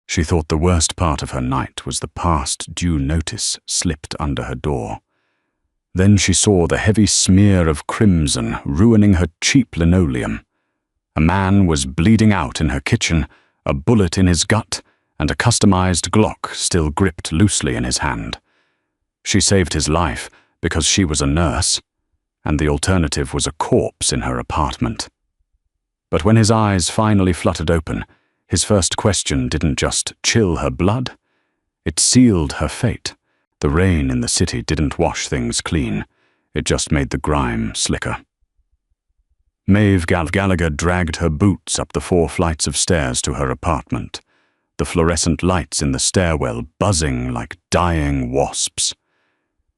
She thought the worst part of her night was the past due notice slipped under her door. Then she saw the heavy smear of crimson ruining her cheap linoleum. A man was bleeding out in her kitchen, a bullet in his gut, and a customized Glock still gripped loosely in his hand. She saved his life because she was a nurse, and the alternative was a corpse in her apartment. But when his eyes finally fluttered open, his first question didn't just chill her blood, it sealed her fate. The rain in the city didn't wash things clean, it just made the grime slicker. Maeve Gallagher dragged her boots up the 4 flights of stairs to her apartment, the fluorescent lights in the stairwell buzzing like dying wasps.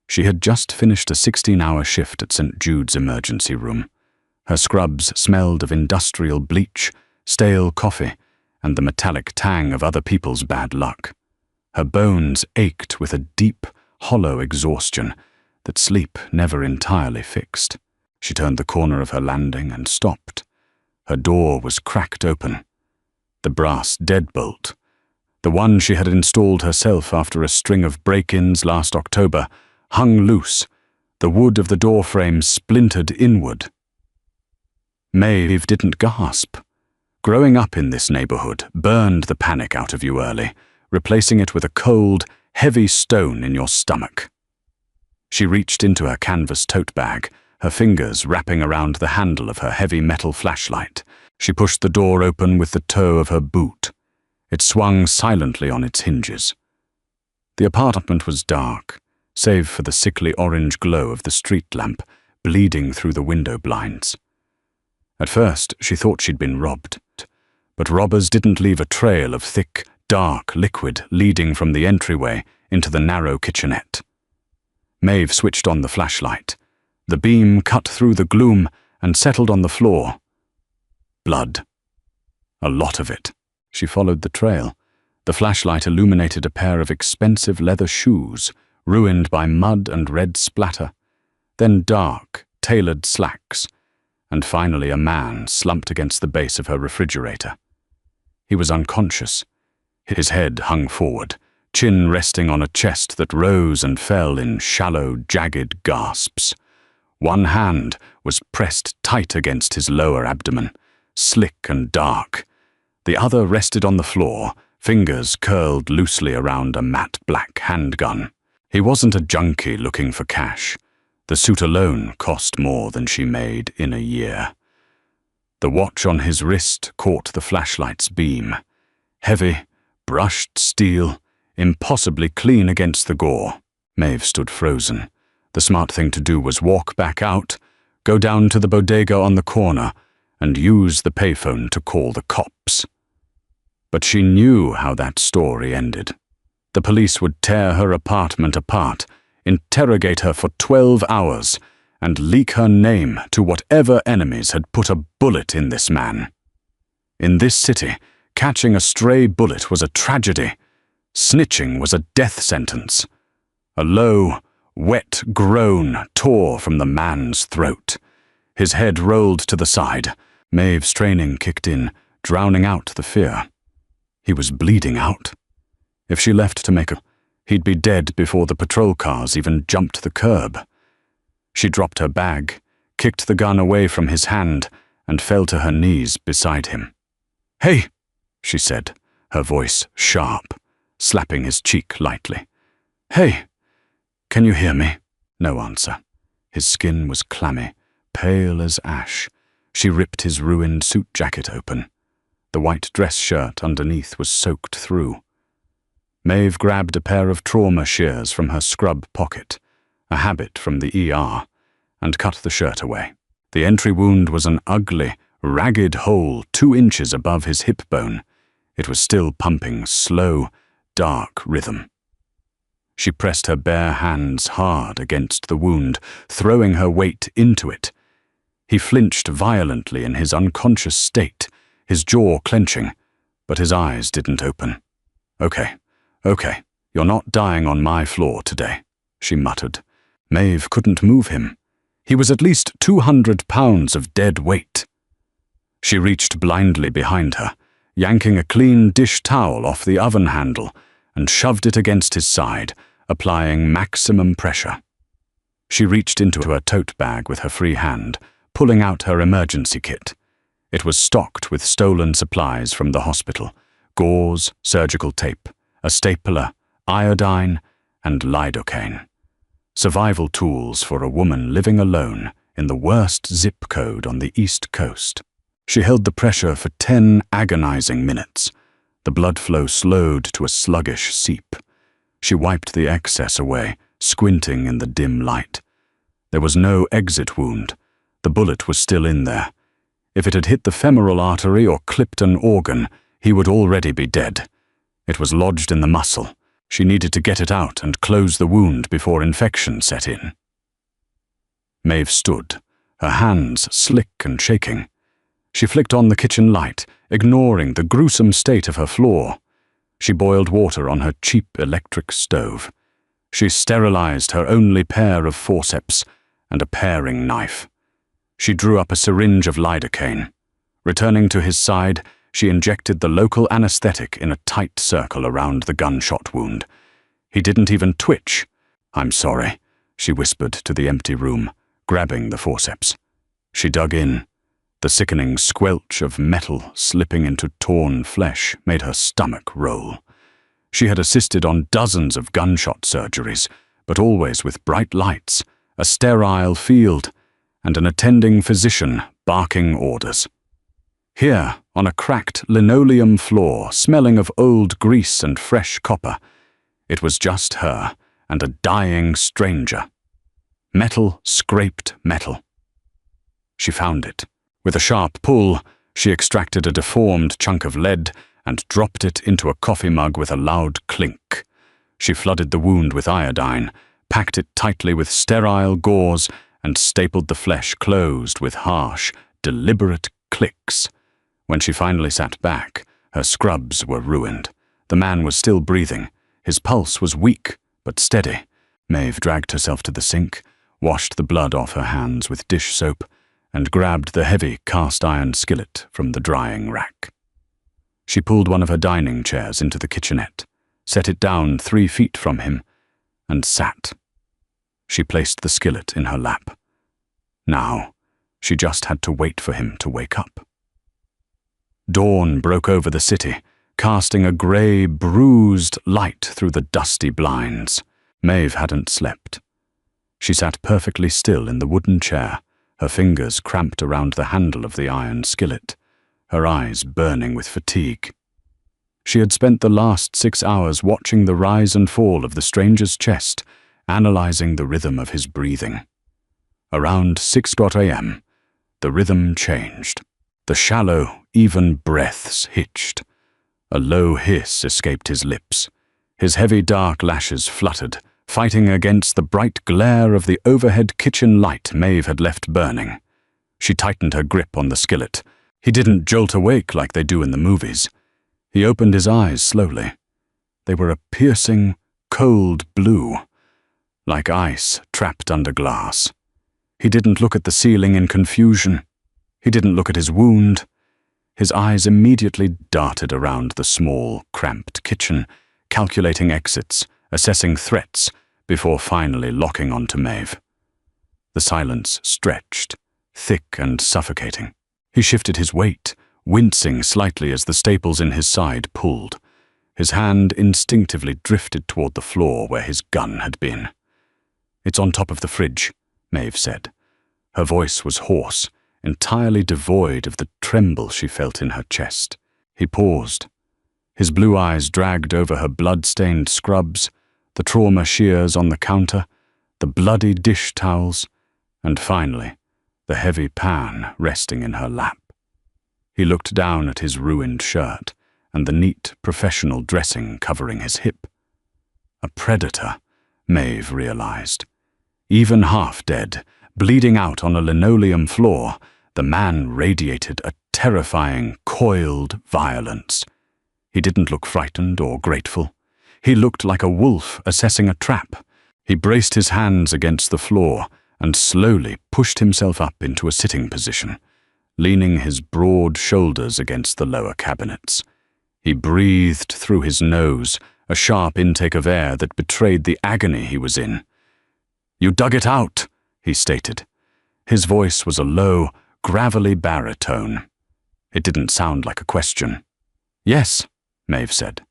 She had just finished a 16-hour shift at St. Jude's emergency room. Her scrubs smelled of industrial bleach, stale coffee, and the metallic tang of other people's bad luck. Her bones ached with a deep, hollow exhaustion that sleep never entirely fixed. She turned the corner of her landing and stopped. Her door was cracked open. The brass deadbolt, the one she had installed herself after a string of break-ins last October, hung loose, the wood of the doorframe splintered inward. Maeve didn't gasp. Growing up in this neighborhood burned the panic out of you early, replacing it with a cold, heavy stone in your stomach. She reached into her canvas tote bag, her fingers wrapping around the handle of her heavy metal flashlight. She pushed the door open with the toe of her boot. It swung silently on its hinges. The apartment was dark, save for the sickly orange glow of the street lamp bleeding through the window blinds. At first, she thought she'd been robbed, but robbers didn't leave a trail of thick, dark liquid leading from the entryway into the narrow kitchenette. Maeve switched on the flashlight. The beam cut through the gloom and settled on the floor. Blood. A lot of it. She followed the trail. The flashlight illuminated a pair of expensive leather shoes, ruined by mud and red splatter, then dark, tailored slacks, and finally a man slumped against the base of her refrigerator. He was unconscious. His head hung forward, chin resting on a chest that rose and fell in shallow, jagged gasps. One hand was pressed tight against his lower abdomen, slick and dark. The other rested on the floor, fingers curled loosely around a matte black handgun. He wasn't a junkie looking for cash. The suit alone cost more than she made in a year. The watch on his wrist caught the flashlight's beam. Heavy, brushed steel, impossibly clean against the gore. Maeve stood frozen. The smart thing to do was walk back out, go down to the bodega on the corner, and use the payphone to call the cops. But she knew how that story ended. The police would tear her apartment apart, interrogate her for 12 hours, and leak her name to whatever enemies had put a bullet in this man. In this city, catching a stray bullet was a tragedy. Snitching was a death sentence. A low, wet groan tore from the man's throat. His head rolled to the side. Maeve's training kicked in, drowning out the fear. He was bleeding out. If she left to make he'd be dead before the patrol cars even jumped the curb. She dropped her bag, kicked the gun away from his hand, and fell to her knees beside him. "Hey," she said, her voice sharp, slapping his cheek lightly. "Hey, can you hear me?" No answer. His skin was clammy, pale as ash. She ripped his ruined suit jacket open. The white dress shirt underneath was soaked through. Maeve grabbed a pair of trauma shears from her scrub pocket, a habit from the ER, and cut the shirt away. The entry wound was an ugly, ragged hole 2 inches above his hip bone. It was still pumping slow, dark rhythm. She pressed her bare hands hard against the wound, throwing her weight into it. He flinched violently in his unconscious state, his jaw clenching, but his eyes didn't open. Okay, you're not dying on my floor today," she muttered. Maeve couldn't move him. He was at least 200 pounds of dead weight. She reached blindly behind her, yanking a clean dish towel off the oven handle and shoved it against his side, applying maximum pressure. She reached into her tote bag with her free hand, pulling out her emergency kit. It was stocked with stolen supplies from the hospital: gauze, surgical tape, a stapler, iodine, and lidocaine. Survival tools for a woman living alone in the worst zip code on the East Coast. She held the pressure for 10 agonizing minutes. The blood flow slowed to a sluggish seep. She wiped the excess away, squinting in the dim light. There was no exit wound. The bullet was still in there. If it had hit the femoral artery or clipped an organ, he would already be dead. It was lodged in the muscle. She needed to get it out and close the wound before infection set in. Maeve stood, her hands slick and shaking. She flicked on the kitchen light, ignoring the gruesome state of her floor. She boiled water on her cheap electric stove. She sterilized her only pair of forceps and a paring knife. She drew up a syringe of lidocaine. Returning to his side, she injected the local anesthetic in a tight circle around the gunshot wound. He didn't even twitch. "I'm sorry," she whispered to the empty room, grabbing the forceps. She dug in. The sickening squelch of metal slipping into torn flesh made her stomach roll. She had assisted on dozens of gunshot surgeries, but always with bright lights, a sterile field, and an attending physician barking orders. Here, on a cracked linoleum floor smelling of old grease and fresh copper, it was just her and a dying stranger. Metal scraped metal. She found it. With a sharp pull, she extracted a deformed chunk of lead and dropped it into a coffee mug with a loud clink. She flooded the wound with iodine, packed it tightly with sterile gauze, and stapled the flesh closed with harsh, deliberate clicks. When she finally sat back, her scrubs were ruined. The man was still breathing. His pulse was weak, but steady. Maeve dragged herself to the sink, washed the blood off her hands with dish soap, and grabbed the heavy cast-iron skillet from the drying rack. She pulled one of her dining chairs into the kitchenette, set it down 3 feet from him, and sat. She placed the skillet in her lap. Now, she just had to wait for him to wake up. Dawn broke over the city, casting a grey, bruised light through the dusty blinds. Maeve hadn't slept. She sat perfectly still in the wooden chair, her fingers cramped around the handle of the iron skillet, her eyes burning with fatigue. She had spent the last 6 hours watching the rise and fall of the stranger's chest, analyzing the rhythm of his breathing. Around 6 a.m., the rhythm changed. The shallow, even breaths hitched. A low hiss escaped his lips. His heavy dark lashes fluttered, fighting against the bright glare of the overhead kitchen light Maeve had left burning. She tightened her grip on the skillet. He didn't jolt awake like they do in the movies. He opened his eyes slowly. They were a piercing, cold blue, like ice trapped under glass. He didn't look at the ceiling in confusion. He didn't look at his wound. His eyes immediately darted around the small, cramped kitchen, calculating exits, assessing threats, before finally locking onto Maeve. The silence stretched, thick and suffocating. He shifted his weight, wincing slightly as the staples in his side pulled. His hand instinctively drifted toward the floor where his gun had been. "It's on top of the fridge," Maeve said. Her voice was hoarse, entirely devoid of the tremble she felt in her chest. He paused. His blue eyes dragged over her blood-stained scrubs, the trauma shears on the counter, the bloody dish towels, and finally, the heavy pan resting in her lap. He looked down at his ruined shirt and the neat, professional dressing covering his hip. A predator, Maeve realized. Even half dead, bleeding out on a linoleum floor, the man radiated a terrifying, coiled violence. He didn't look frightened or grateful. He looked like a wolf assessing a trap. He braced his hands against the floor and slowly pushed himself up into a sitting position, leaning his broad shoulders against the lower cabinets. He breathed through his nose, a sharp intake of air that betrayed the agony he was in. "You dug it out," he stated. His voice was a low, gravelly baritone. It didn't sound like a question. "Yes," Maeve said.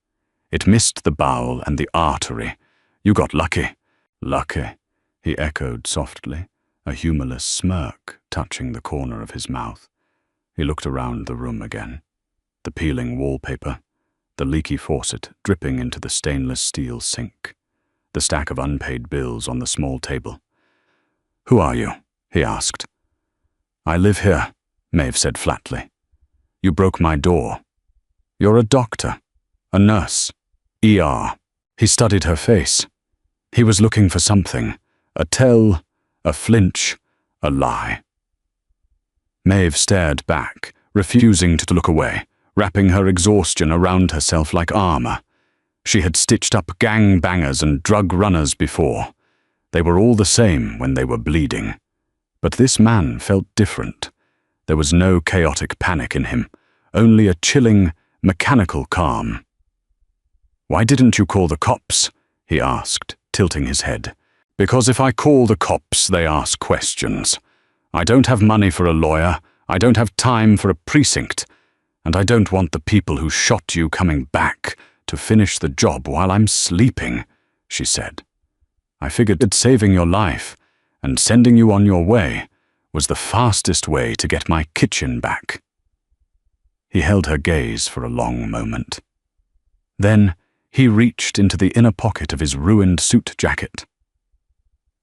"It missed the bowel and the artery. You got lucky." "Lucky," he echoed softly, a humorless smirk touching the corner of his mouth. He looked around the room again. The peeling wallpaper, the leaky faucet dripping into the stainless steel sink, the stack of unpaid bills on the small table. "Who are you?" he asked. "I live here," Maeve said flatly. "You broke my door. You're a doctor, a nurse, ER." He studied her face. He was looking for something, a tell, a flinch, a lie. Maeve stared back, refusing to look away, wrapping her exhaustion around herself like armor. She had stitched up gang bangers and drug runners before. They were all the same when they were bleeding. But this man felt different. There was no chaotic panic in him, only a chilling, mechanical calm. "Why didn't you call the cops?" he asked, tilting his head. "Because if I call the cops, they ask questions. I don't have money for a lawyer, I don't have time for a precinct, and I don't want the people who shot you coming back to finish the job while I'm sleeping," she said. "I figured that saving your life and sending you on your way was the fastest way to get my kitchen back." He held her gaze for a long moment. Then he reached into the inner pocket of his ruined suit jacket.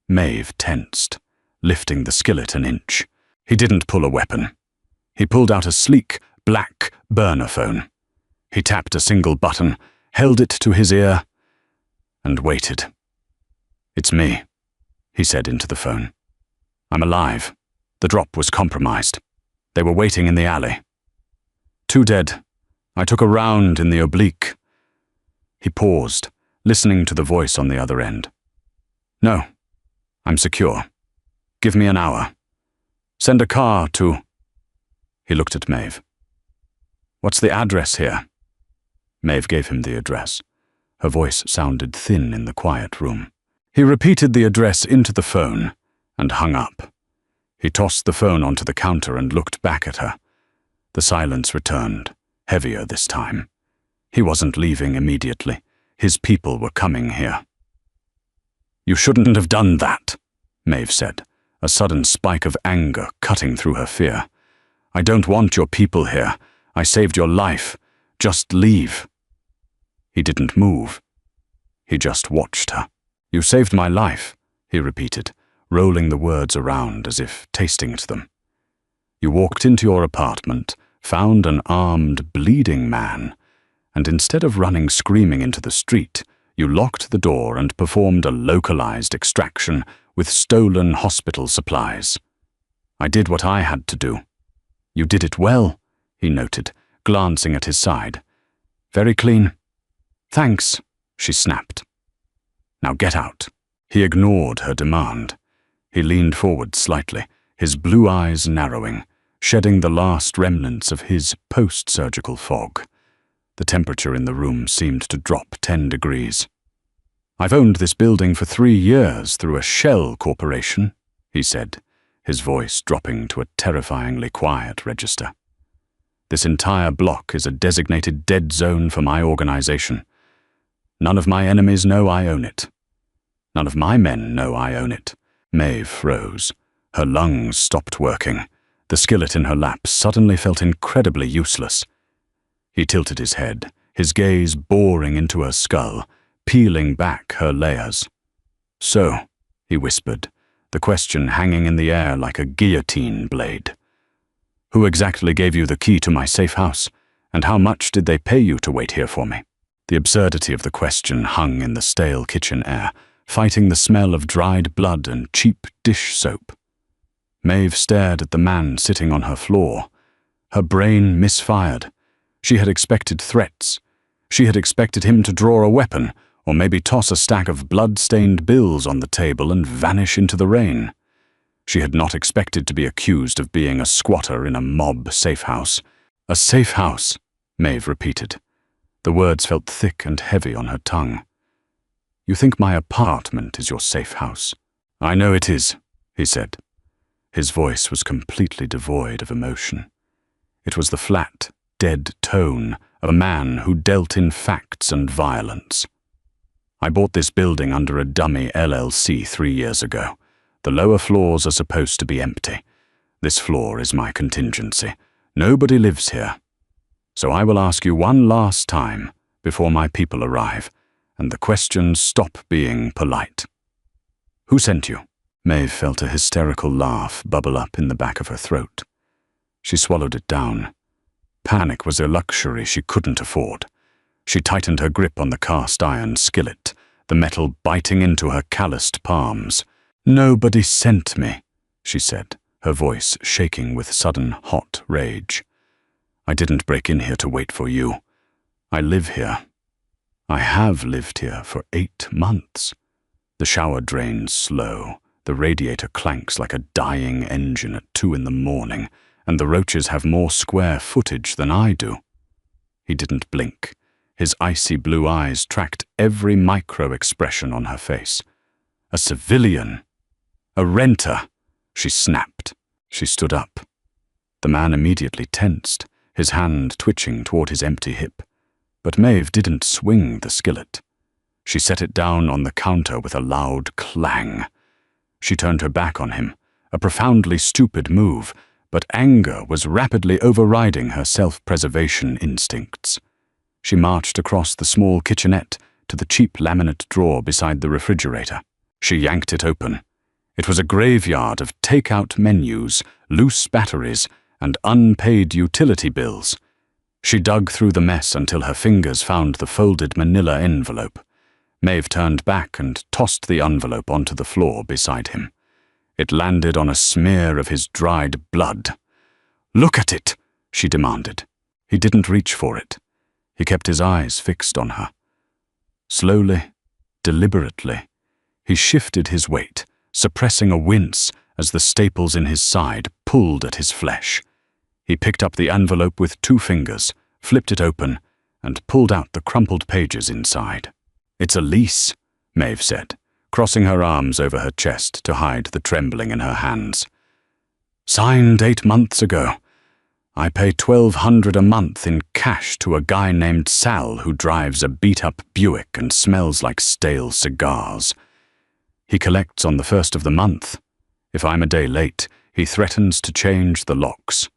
Maeve tensed, lifting the skillet an inch. He didn't pull a weapon. He pulled out a sleek, black burner phone. He tapped a single button, held it to his ear, and waited. "It's me," he said into the phone. "I'm alive. The drop was compromised. They were waiting in the alley. 2 dead. I took a round in the oblique." He paused, listening to the voice on the other end. "No, I'm secure. Give me an hour. Send a car to..." He looked at Maeve. "What's the address here?" Maeve gave him the address. Her voice sounded thin in the quiet room. He repeated the address into the phone and hung up. He tossed the phone onto the counter and looked back at her. The silence returned, heavier this time. He wasn't leaving immediately. His people were coming here. "You shouldn't have done that," Maeve said, a sudden spike of anger cutting through her fear. "I don't want your people here. I saved your life. Just leave." He didn't move. He just watched her. "You saved my life," he repeated, rolling the words around as if tasting at them. "You walked into your apartment, found an armed, bleeding man, and instead of running screaming into the street, you locked the door and performed a localized extraction with stolen hospital supplies. I did what I had to do." "You did it well," he noted, glancing at his side. "Very clean." "Thanks," she snapped. "Now get out." He ignored her demand. He leaned forward slightly, his blue eyes narrowing, shedding the last remnants of his post-surgical fog. The temperature in the room seemed to drop 10 degrees. "I've owned this building for 3 years through a shell corporation," he said, his voice dropping to a terrifyingly quiet register. "This entire block is a designated dead zone for my organization. None of my enemies know I own it. None of my men know I own it." Maeve froze. Her lungs stopped working. The skillet in her lap suddenly felt incredibly useless. He tilted his head, his gaze boring into her skull, peeling back her layers. "So," he whispered, the question hanging in the air like a guillotine blade. "Who exactly gave you the key to my safe house, and how much did they pay you to wait here for me?" The absurdity of the question hung in the stale kitchen air, fighting the smell of dried blood and cheap dish soap. Maeve stared at the man sitting on her floor. Her brain misfired. She had expected threats. She had expected him to draw a weapon, or maybe toss a stack of blood-stained bills on the table and vanish into the rain. She had not expected to be accused of being a squatter in a mob safe house. A safe house, Maeve repeated. The words felt thick and heavy on her tongue. You think my apartment is your safe house? I know it is, he said. His voice was completely devoid of emotion. It was the flat, dead tone of a man who dealt in facts and violence. I bought this building under a dummy LLC 3 years ago. The lower floors are supposed to be empty. This floor is my contingency. Nobody lives here. So I will ask you one last time before my people arrive, and the questions stop being polite. Who sent you? Maeve felt a hysterical laugh bubble up in the back of her throat. She swallowed it down. Panic was a luxury she couldn't afford. She tightened her grip on the cast-iron skillet, the metal biting into her calloused palms. Nobody sent me, she said, her voice shaking with sudden hot rage. I didn't break in here to wait for you. I live here. I have lived here for 8 months. The shower drains slow. The radiator clanks like a dying engine at 2 a.m, and the roaches have more square footage than I do. He didn't blink. His icy blue eyes tracked every micro-expression on her face. A civilian. A renter, she snapped. She stood up. The man immediately tensed, his hand twitching toward his empty hip. But Maeve didn't swing the skillet. She set it down on the counter with a loud clang. She turned her back on him, a profoundly stupid move, but anger was rapidly overriding her self-preservation instincts. She marched across the small kitchenette to the cheap laminate drawer beside the refrigerator. She yanked it open. It was a graveyard of take-out menus, loose batteries, and unpaid utility bills. She dug through the mess until her fingers found the folded manila envelope. Maeve turned back and tossed the envelope onto the floor beside him. It landed on a smear of his dried blood. "Look at it," she demanded. He didn't reach for it. He kept his eyes fixed on her. Slowly, deliberately, he shifted his weight, suppressing a wince as the staples in his side pulled at his flesh. He picked up the envelope with 2 fingers, flipped it open, and pulled out the crumpled pages inside. "It's a lease," Maeve said, crossing her arms over her chest to hide the trembling in her hands. "Signed 8 months ago. I pay $1,200 a month in cash to a guy named Sal who drives a beat-up Buick and smells like stale cigars. He collects on the 1st of the month. If I'm a day late, he threatens to change the locks.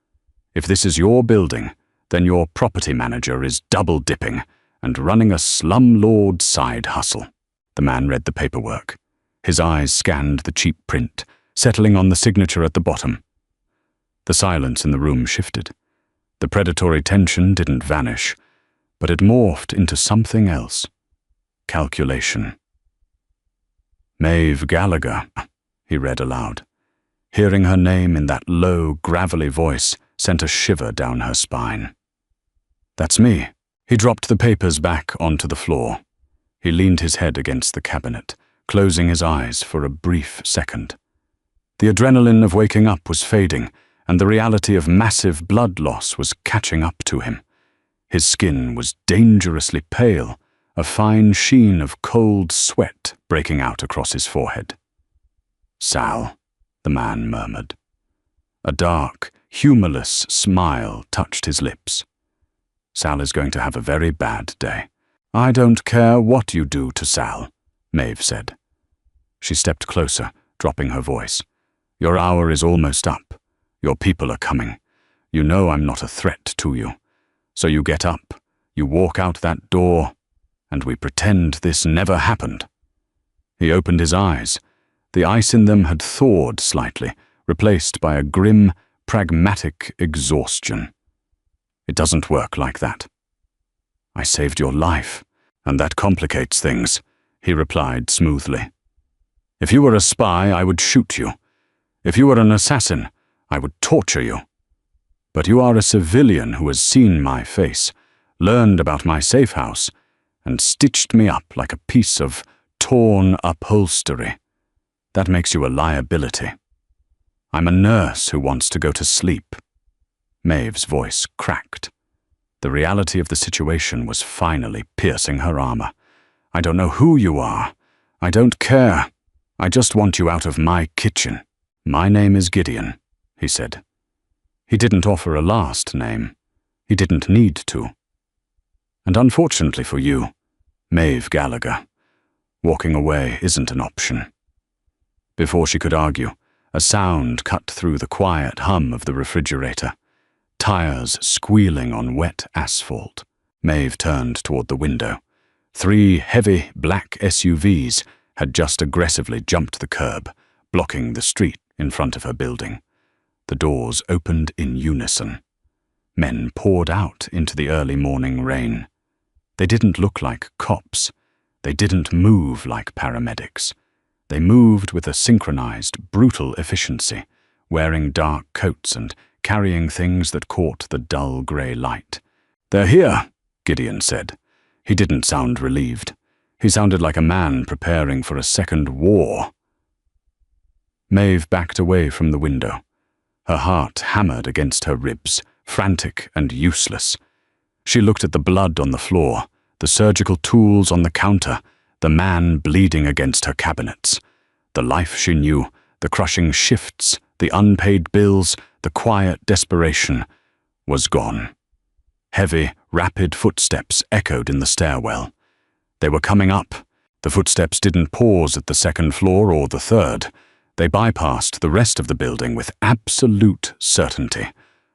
If this is your building, then your property manager is double-dipping and running a slumlord side hustle." The man read the paperwork. His eyes scanned the cheap print, settling on the signature at the bottom. The silence in the room shifted. The predatory tension didn't vanish, but it morphed into something else. Calculation. "Maeve Gallagher," he read aloud. Hearing her name in that low, gravelly voice sent a shiver down her spine. "That's me." He dropped the papers back onto the floor. He leaned his head against the cabinet, closing his eyes for a brief second. The adrenaline of waking up was fading, and the reality of massive blood loss was catching up to him. His skin was dangerously pale, a fine sheen of cold sweat breaking out across his forehead. "Sal," the man murmured. A dark, humorless smile touched his lips. "Sal is going to have a very bad day." "I don't care what you do to Sal," Maeve said. She stepped closer, dropping her voice. "Your hour is almost up. Your people are coming. You know I'm not a threat to you. So you get up, you walk out that door, and we pretend this never happened." He opened his eyes. The ice in them had thawed slightly, replaced by a grim, pragmatic exhaustion. "It doesn't work like that." "I saved your life, and that complicates things," he replied smoothly. "If you were a spy, I would shoot you. If you were an assassin, I would torture you. But you are a civilian who has seen my face, learned about my safe house, and stitched me up like a piece of torn upholstery. That makes you a liability." I'm a nurse who wants to go to sleep. Maeve's voice cracked. The reality of the situation was finally piercing her armor. I don't know who you are. I don't care. I just want you out of my kitchen. My name is Gideon, he said. He didn't offer a last name. He didn't need to. And unfortunately for you, Maeve Gallagher, walking away isn't an option. Before she could argue, a sound cut through the quiet hum of the refrigerator. Tires squealing on wet asphalt. Maeve turned toward the window. 3 heavy black SUVs had just aggressively jumped the curb, blocking the street in front of her building. The doors opened in unison. Men poured out into the early morning rain. They didn't look like cops. They didn't move like paramedics. They moved with a synchronized, brutal efficiency, wearing dark coats and carrying things that caught the dull grey light. They're here, Gideon said. He didn't sound relieved. He sounded like a man preparing for a second war. Maeve backed away from the window. Her heart hammered against her ribs, frantic and useless. She looked at the blood on the floor, the surgical tools on the counter, the man bleeding against her cabinets. The life she knew, the crushing shifts, the unpaid bills, the quiet desperation, was gone. Heavy, rapid footsteps echoed in the stairwell. They were coming up. The footsteps didn't pause at the second floor or the third. They bypassed the rest of the building with absolute certainty,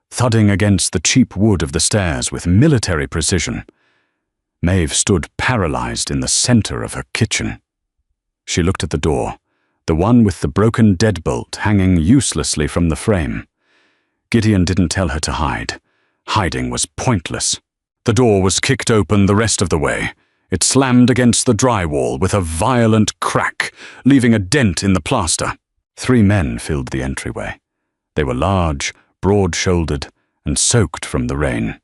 thudding against the cheap wood of the stairs with military precision. Maeve stood paralyzed in the center of her kitchen. She looked at the door, the one with the broken deadbolt hanging uselessly from the frame. Gideon didn't tell her to hide. Hiding was pointless. The door was kicked open the rest of the way. It slammed against the drywall with a violent crack, leaving a dent in the plaster. 3 men filled the entryway. They were large, broad-shouldered, and soaked from the rain.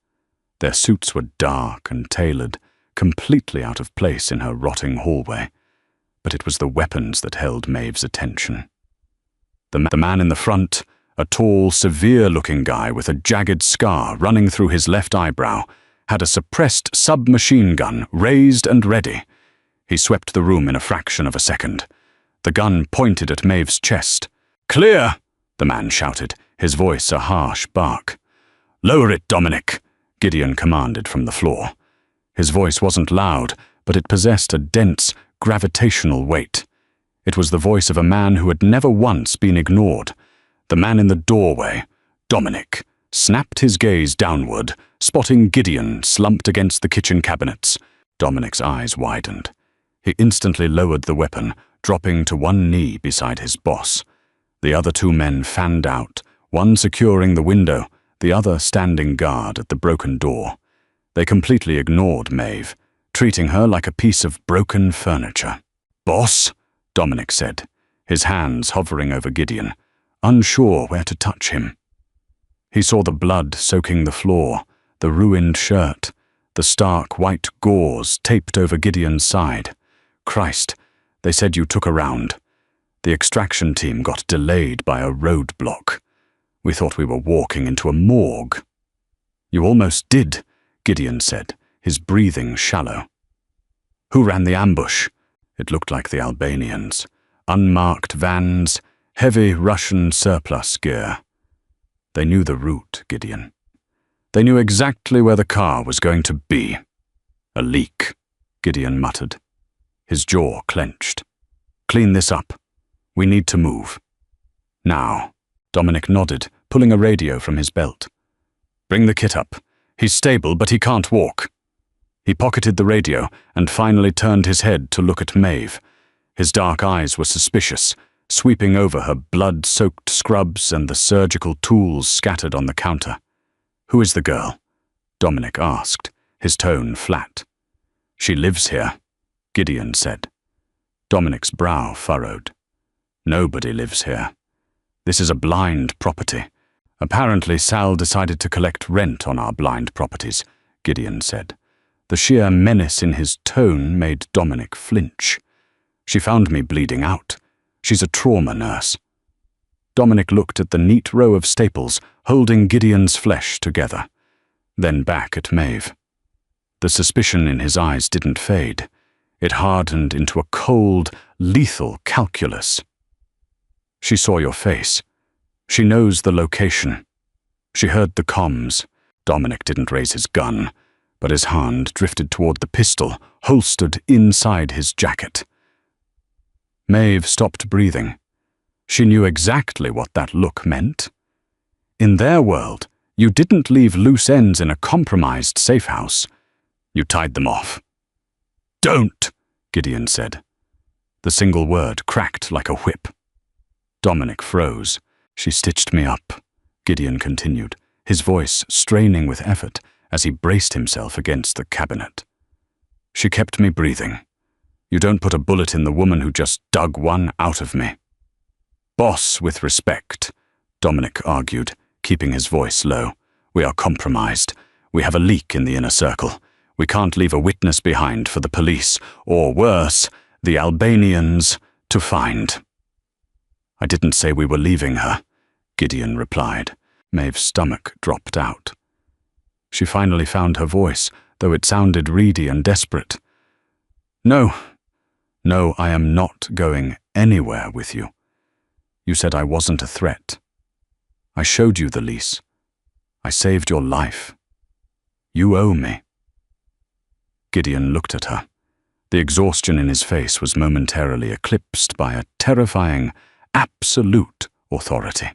Their suits were dark and tailored, completely out of place in her rotting hallway. But it was the weapons that held Maeve's attention. The man in the front, a tall, severe-looking guy with a jagged scar running through his left eyebrow, had a suppressed submachine gun raised and ready. He swept the room in a fraction of a second. The gun pointed at Maeve's chest. "Clear!" the man shouted, his voice a harsh bark. "Lower it, Dominic," Gideon commanded from the floor. His voice wasn't loud, but it possessed a dense, gravitational weight. It was the voice of a man who had never once been ignored. The man in the doorway, Dominic, snapped his gaze downward, spotting Gideon slumped against the kitchen cabinets. Dominic's eyes widened. He instantly lowered the weapon, dropping to one knee beside his boss. The other 2 men fanned out, one securing the window, the other standing guard at the broken door. They completely ignored Maeve, treating her like a piece of broken furniture. "Boss," Dominic said, his hands hovering over Gideon, unsure where to touch him. He saw the blood soaking the floor, the ruined shirt, the stark white gauze taped over Gideon's side. "Christ, they said you took a round. The extraction team got delayed by a roadblock. We thought we were walking into a morgue." "You almost did," Gideon said, his breathing shallow. "Who ran the ambush?" It looked like the Albanians. Unmarked vans, heavy Russian surplus gear. They knew the route, Gideon. They knew exactly where the car was going to be. "A leak," Gideon muttered. His jaw clenched. "Clean this up. We need to move." "Now," Dominic nodded, pulling a radio from his belt. "Bring the kit up. He's stable, but he can't walk." He pocketed the radio and finally turned his head to look at Maeve. His dark eyes were suspicious, sweeping over her blood-soaked scrubs and the surgical tools scattered on the counter. "Who is the girl?" Dominic asked, his tone flat. "She lives here," Gideon said. Dominic's brow furrowed. "Nobody lives here. This is a blind property. Apparently Sal decided to collect rent on our blind properties," Gideon said. The sheer menace in his tone made Dominic flinch. "She found me bleeding out. She's a trauma nurse." Dominic looked at the neat row of staples holding Gideon's flesh together, then back at Maeve. The suspicion in his eyes didn't fade. It hardened into a cold, lethal calculus. She saw your face. She knows the location. She heard the comms. Dominic didn't raise his gun, but his hand drifted toward the pistol, holstered inside his jacket. Maeve stopped breathing. She knew exactly what that look meant. In their world, you didn't leave loose ends in a compromised safe house. You tied them off. "Don't," Gideon said. The single word cracked like a whip. Dominic froze. "She stitched me up," Gideon continued, his voice straining with effort as he braced himself against the cabinet. "She kept me breathing. You don't put a bullet in the woman who just dug one out of me." "Boss, with respect," Dominic argued, keeping his voice low. "We are compromised. We have a leak in the inner circle. We can't leave a witness behind for the police, or worse, the Albanians, to find." "I didn't say we were leaving her," Gideon replied. Maeve's stomach dropped out. She finally found her voice, though it sounded reedy and desperate. No, I am not going anywhere with you. You said I wasn't a threat. I showed you the lease. I saved your life. You owe me." Gideon looked at her. The exhaustion in his face was momentarily eclipsed by a terrifying, absolute authority.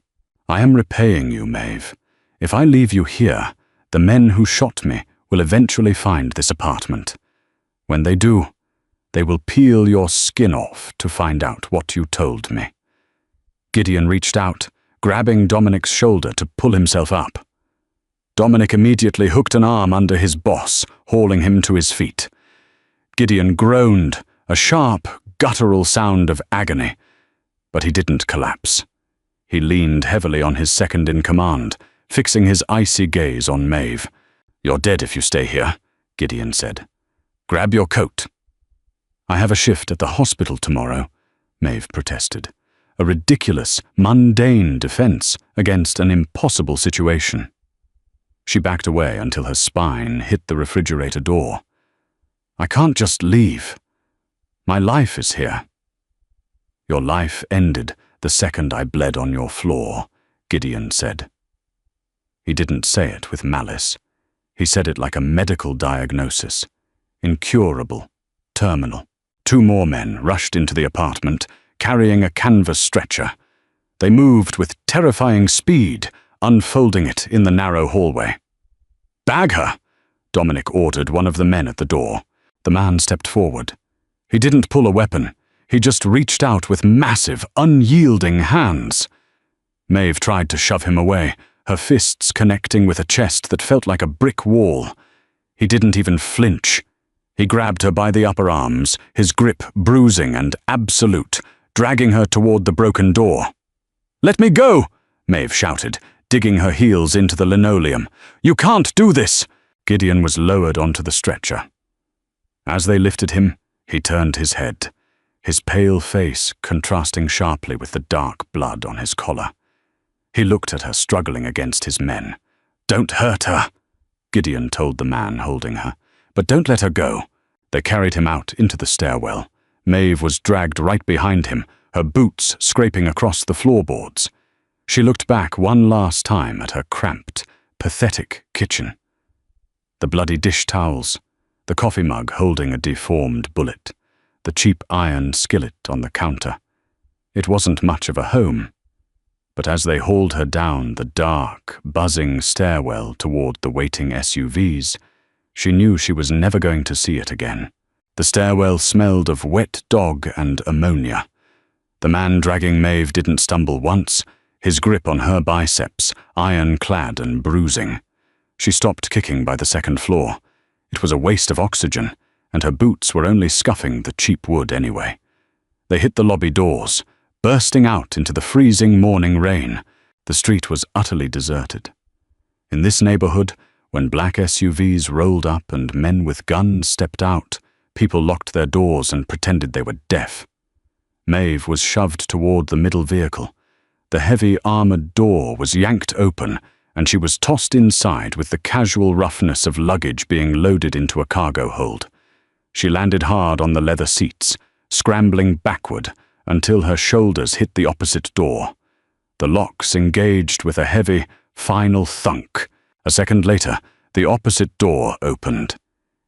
"I am repaying you, Maeve. If I leave you here, the men who shot me will eventually find this apartment. When they do, they will peel your skin off to find out what you told me." Gideon reached out, grabbing Dominic's shoulder to pull himself up. Dominic immediately hooked an arm under his boss, hauling him to his feet. Gideon groaned, a sharp, guttural sound of agony, but he didn't collapse. He leaned heavily on his second-in-command, fixing his icy gaze on Maeve. "You're dead if you stay here," Gideon said. "Grab your coat." "I have a shift at the hospital tomorrow," Maeve protested. A ridiculous, mundane defense against an impossible situation. She backed away until her spine hit the refrigerator door. "I can't just leave. My life is here." "Your life ended the second I bled on your floor," Gideon said. He didn't say it with malice. He said it like a medical diagnosis. Incurable. Terminal. 2 more men rushed into the apartment, carrying a canvas stretcher. They moved with terrifying speed, unfolding it in the narrow hallway. "Bag her," Dominic ordered one of the men at the door. The man stepped forward. He didn't pull a weapon. He just reached out with massive, unyielding hands. Maeve tried to shove him away, her fists connecting with a chest that felt like a brick wall. He didn't even flinch. He grabbed her by the upper arms, his grip bruising and absolute, dragging her toward the broken door. "Let me go!" Maeve shouted, digging her heels into the linoleum. "You can't do this!" Gideon was lowered onto the stretcher. As they lifted him, he turned his head, his pale face contrasting sharply with the dark blood on his collar. He looked at her struggling against his men. "Don't hurt her," Gideon told the man holding her. "But don't let her go." They carried him out into the stairwell. Maeve was dragged right behind him, her boots scraping across the floorboards. She looked back one last time at her cramped, pathetic kitchen. The bloody dish towels, the coffee mug holding a deformed bullet, the cheap iron skillet on the counter. It wasn't much of a home. But as they hauled her down the dark, buzzing stairwell toward the waiting SUVs, she knew she was never going to see it again. The stairwell smelled of wet dog and ammonia. The man dragging Maeve didn't stumble once, his grip on her biceps, iron-clad and bruising. She stopped kicking by the second floor. It was a waste of oxygen, and her boots were only scuffing the cheap wood anyway. They hit the lobby doors, bursting out into the freezing morning rain. The street was utterly deserted. In this neighborhood, when black SUVs rolled up and men with guns stepped out, people locked their doors and pretended they were deaf. Maeve was shoved toward the middle vehicle. The heavy armored door was yanked open, and she was tossed inside with the casual roughness of luggage being loaded into a cargo hold. She landed hard on the leather seats, scrambling backward until her shoulders hit the opposite door. The locks engaged with a heavy, final thunk. A second later, the opposite door opened.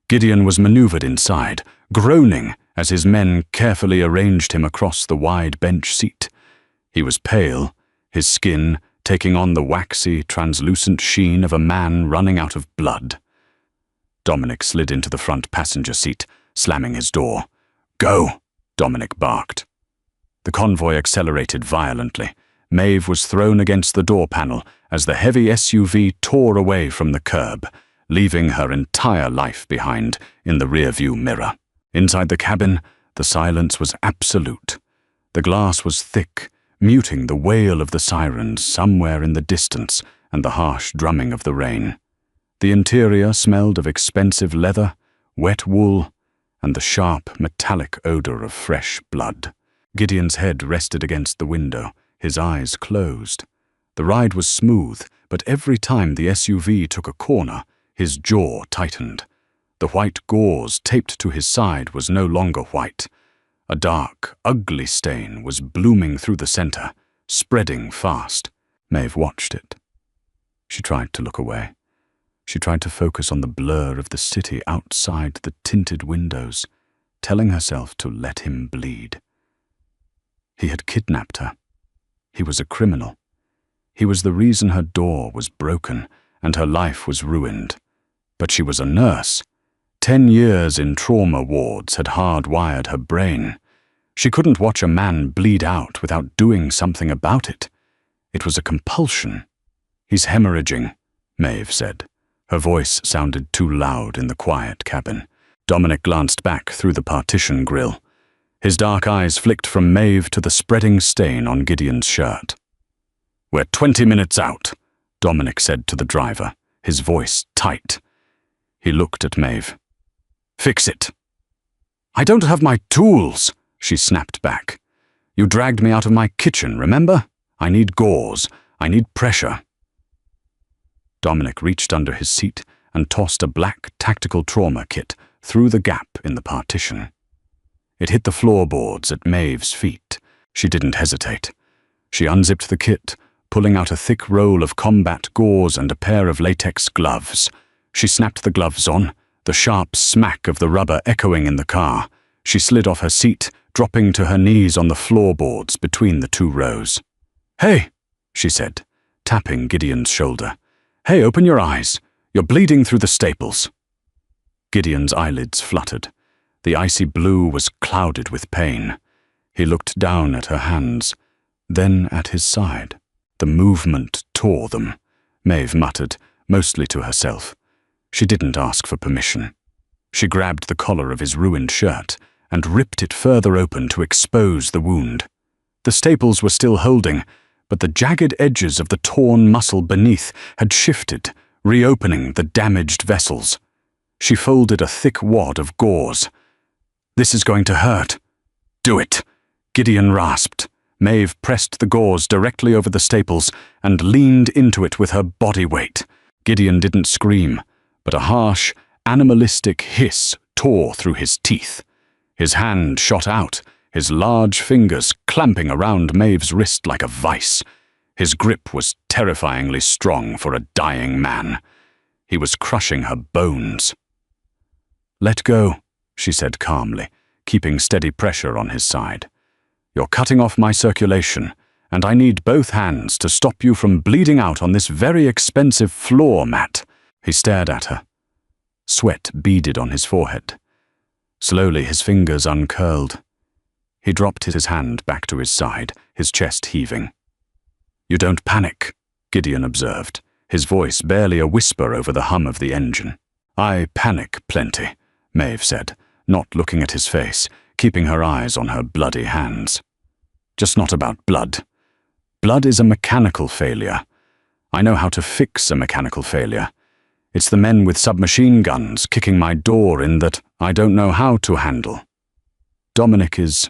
Gideon was maneuvered inside, groaning as his men carefully arranged him across the wide bench seat. He was pale, his skin taking on the waxy, translucent sheen of a man running out of blood. Dominic slid into the front passenger seat, slamming his door. "Go!" Dominic barked. The convoy accelerated violently. Maeve was thrown against the door panel as the heavy SUV tore away from the curb, leaving her entire life behind in the rearview mirror. Inside the cabin, the silence was absolute. The glass was thick, muting the wail of the sirens somewhere in the distance and the harsh drumming of the rain. The interior smelled of expensive leather, wet wool, and the sharp, metallic odor of fresh blood. Gideon's head rested against the window, his eyes closed. The ride was smooth, but every time the SUV took a corner, his jaw tightened. The white gauze taped to his side was no longer white. A dark, ugly stain was blooming through the center, spreading fast. Maeve watched it. She tried to look away. She tried to focus on the blur of the city outside the tinted windows, telling herself to let him bleed. He had kidnapped her. He was a criminal. He was the reason her door was broken and her life was ruined. But she was a nurse. 10 years in trauma wards had hardwired her brain. She couldn't watch a man bleed out without doing something about it. It was a compulsion. "He's hemorrhaging," Maeve said. Her voice sounded too loud in the quiet cabin. Dominic glanced back through the partition grill. His dark eyes flicked from Maeve to the spreading stain on Gideon's shirt. "We're 20 minutes out," Dominic said to the driver, his voice tight. He looked at Maeve. "Fix it." "I don't have my tools," she snapped back. "You dragged me out of my kitchen, remember? I need gauze. I need pressure." Dominic reached under his seat and tossed a black tactical trauma kit through the gap in the partition. It hit the floorboards at Maeve's feet. She didn't hesitate. She unzipped the kit, pulling out a thick roll of combat gauze and a pair of latex gloves. She snapped the gloves on, the sharp smack of the rubber echoing in the car. She slid off her seat, dropping to her knees on the floorboards between the 2 rows. "Hey," she said, tapping Gideon's shoulder. "Hey, open your eyes. You're bleeding through the staples." Gideon's eyelids fluttered. The icy blue was clouded with pain. He looked down at her hands, then at his side. The movement tore them, Maeve muttered, mostly to herself. She didn't ask for permission. She grabbed the collar of his ruined shirt and ripped it further open to expose the wound. The staples were still holding, but the jagged edges of the torn muscle beneath had shifted, reopening the damaged vessels. She folded a thick wad of gauze. "This is going to hurt." "Do it," Gideon rasped. Maeve pressed the gauze directly over the staples and leaned into it with her body weight. Gideon didn't scream, but a harsh, animalistic hiss tore through his teeth. His hand shot out, his large fingers clamping around Maeve's wrist like a vice. His grip was terrifyingly strong for a dying man. He was crushing her bones. "Let go," she said calmly, keeping steady pressure on his side. "You're cutting off my circulation, and I need both hands to stop you from bleeding out on this very expensive floor mat." He stared at her. Sweat beaded on his forehead. Slowly his fingers uncurled. He dropped his hand back to his side, his chest heaving. "You don't panic," Gideon observed, his voice barely a whisper over the hum of the engine. "I panic plenty," Maeve said, not looking at his face, keeping her eyes on her bloody hands. "Just not about blood. Blood is a mechanical failure. I know how to fix a mechanical failure. It's the men with submachine guns kicking my door in that I don't know how to handle. Dominic is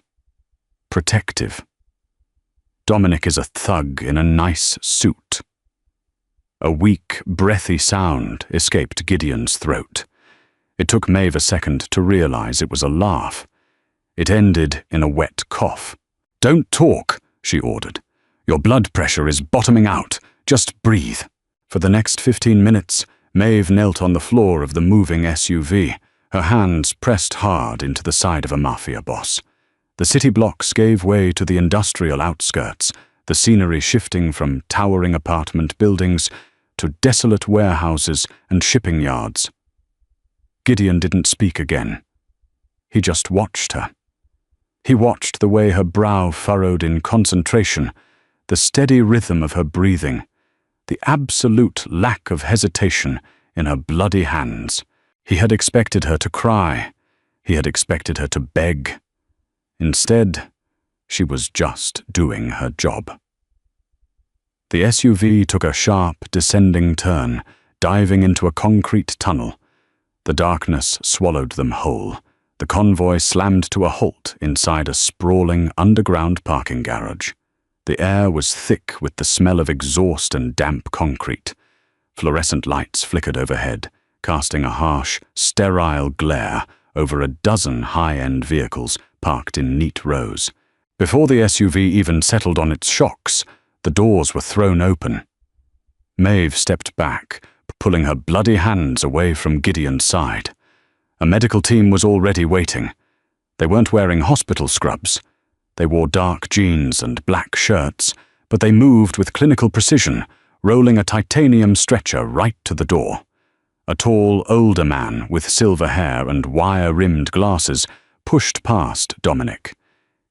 protective." Dominic is a thug in a nice suit. A weak, breathy sound escaped Gideon's throat. It took Maeve a second to realize it was a laugh. It ended in a wet cough. "Don't talk," she ordered. "Your blood pressure is bottoming out. Just breathe." For the next 15 minutes, Maeve knelt on the floor of the moving SUV, her hands pressed hard into the side of a Mafia Boss. The city blocks gave way to the industrial outskirts, the scenery shifting from towering apartment buildings to desolate warehouses and shipping yards. Gideon didn't speak again. He just watched her. He watched the way her brow furrowed in concentration, the steady rhythm of her breathing, the absolute lack of hesitation in her bloody hands. He had expected her to cry. He had expected her to beg. Instead, she was just doing her job. The SUV took a sharp, descending turn, diving into a concrete tunnel. The darkness swallowed them whole. The convoy slammed to a halt inside a sprawling underground parking garage. The air was thick with the smell of exhaust and damp concrete. Fluorescent lights flickered overhead, casting a harsh, sterile glare over a dozen high-end vehicles parked in neat rows. Before the SUV even settled on its shocks, the doors were thrown open. Maeve stepped back, pulling her bloody hands away from Gideon's side. A medical team was already waiting. They weren't wearing hospital scrubs. They wore dark jeans and black shirts, but they moved with clinical precision, rolling a titanium stretcher right to the door. A tall, older man with silver hair and wire-rimmed glasses pushed past Dominic.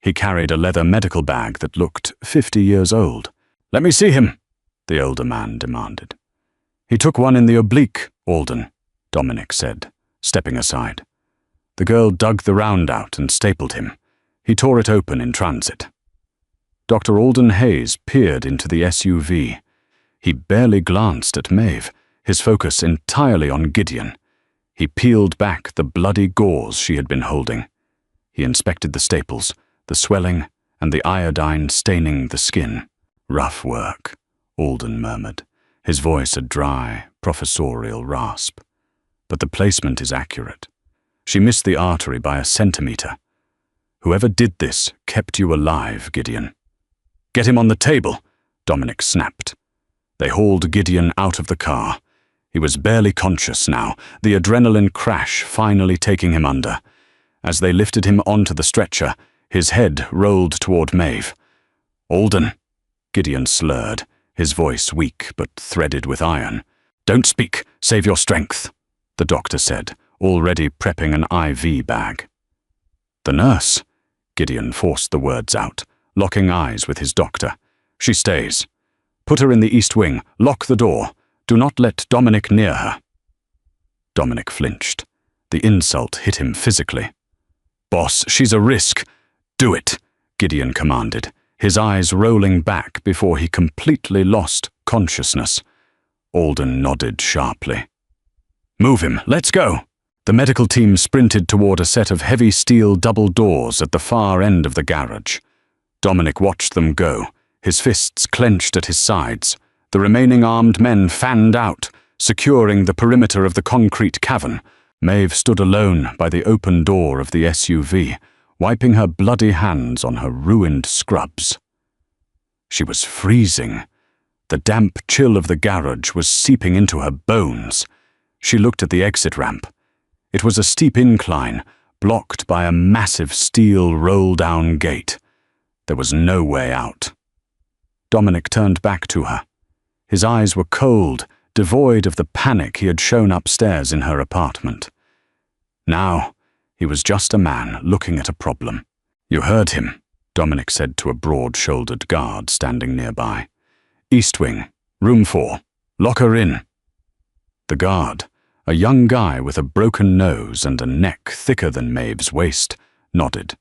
He carried a leather medical bag that looked 50 years old. "Let me see him," the older man demanded. "He took one in the oblique, Alden," Dominic said, stepping aside. The girl dug the round out and stapled him. He tore it open in transit. Dr. Alden Hayes peered into the SUV. He barely glanced at Maeve, his focus entirely on Gideon. He peeled back the bloody gauze she had been holding. He inspected the staples, the swelling, and the iodine staining the skin. "Rough work," Alden murmured, his voice a dry, professorial rasp. "But the placement is accurate. She missed the artery by a centimeter. Whoever did this kept you alive, Gideon." "Get him on the table," Dominic snapped. They hauled Gideon out of the car. He was barely conscious now, the adrenaline crash finally taking him under. As they lifted him onto the stretcher, his head rolled toward Maeve. "Alden," Gideon slurred, his voice weak but threaded with iron. "Don't speak, save your strength," the doctor said, already prepping an IV bag. "The nurse," Gideon forced the words out, locking eyes with his doctor. "She stays. Put her in the east wing, lock the door. Do not let Dominic near her." Dominic flinched. The insult hit him physically. "Boss, she's a risk." "Do it," Gideon commanded, his eyes rolling back before he completely lost consciousness. Alden nodded sharply. "Move him, let's go." The medical team sprinted toward a set of heavy steel double doors at the far end of the garage. Dominic watched them go, his fists clenched at his sides. The remaining armed men fanned out, securing the perimeter of the concrete cavern. Maeve stood alone by the open door of the SUV, wiping her bloody hands on her ruined scrubs. She was freezing. The damp chill of the garage was seeping into her bones. She looked at the exit ramp. It was a steep incline, blocked by a massive steel roll-down gate. There was no way out. Dominic turned back to her. His eyes were cold, devoid of the panic he had shown upstairs in her apartment. Now, he was just a man looking at a problem. "You heard him," Dominic said to a broad-shouldered guard standing nearby. "East wing, room 4. Lock her in." The guard, a young guy with a broken nose and a neck thicker than Maeve's waist, nodded.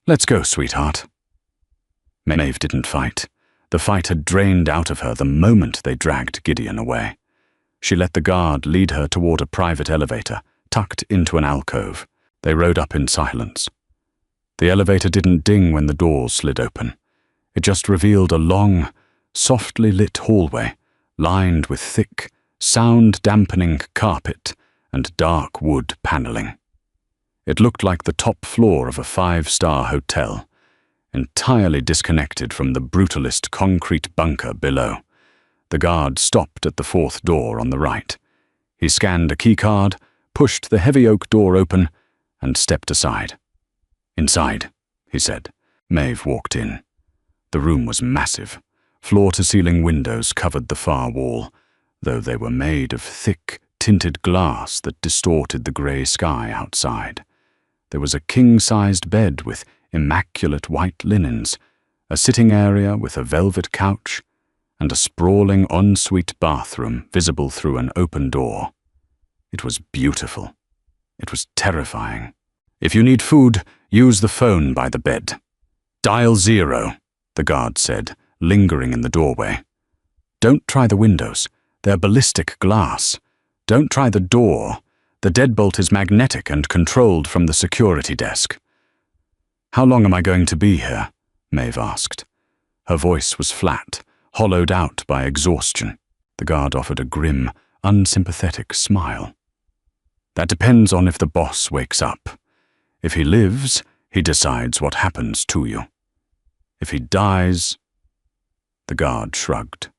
"Let's go, sweetheart." Maeve didn't fight. The fight had drained out of her the moment they dragged Gideon away. She let the guard lead her toward a private elevator, tucked into an alcove. They rode up in silence. The elevator didn't ding when the doors slid open. It just revealed a long, softly lit hallway, lined with thick, sound-dampening carpet and dark wood paneling. It looked like the top floor of a 5-star hotel, entirely disconnected from the brutalist concrete bunker below. The guard stopped at the 4th door on the right. He scanned a keycard, pushed the heavy oak door open, and stepped aside. "Inside," he said. Maeve walked in. The room was massive. Floor-to-ceiling windows covered the far wall, though they were made of thick, tinted glass that distorted the grey sky outside. There was a king-sized bed with immaculate white linens, a sitting area with a velvet couch, and a sprawling ensuite bathroom visible through an open door. It was beautiful. It was terrifying. "If you need food, use the phone by the bed. Dial 0, the guard said, lingering in the doorway. "Don't try the windows. They're ballistic glass. Don't try the door. The deadbolt is magnetic and controlled from the security desk." "How long am I going to be here?" Maeve asked. Her voice was flat, hollowed out by exhaustion. The guard offered a grim, unsympathetic smile. "That depends on if the boss wakes up. If he lives, he decides what happens to you. If he dies—" The guard shrugged.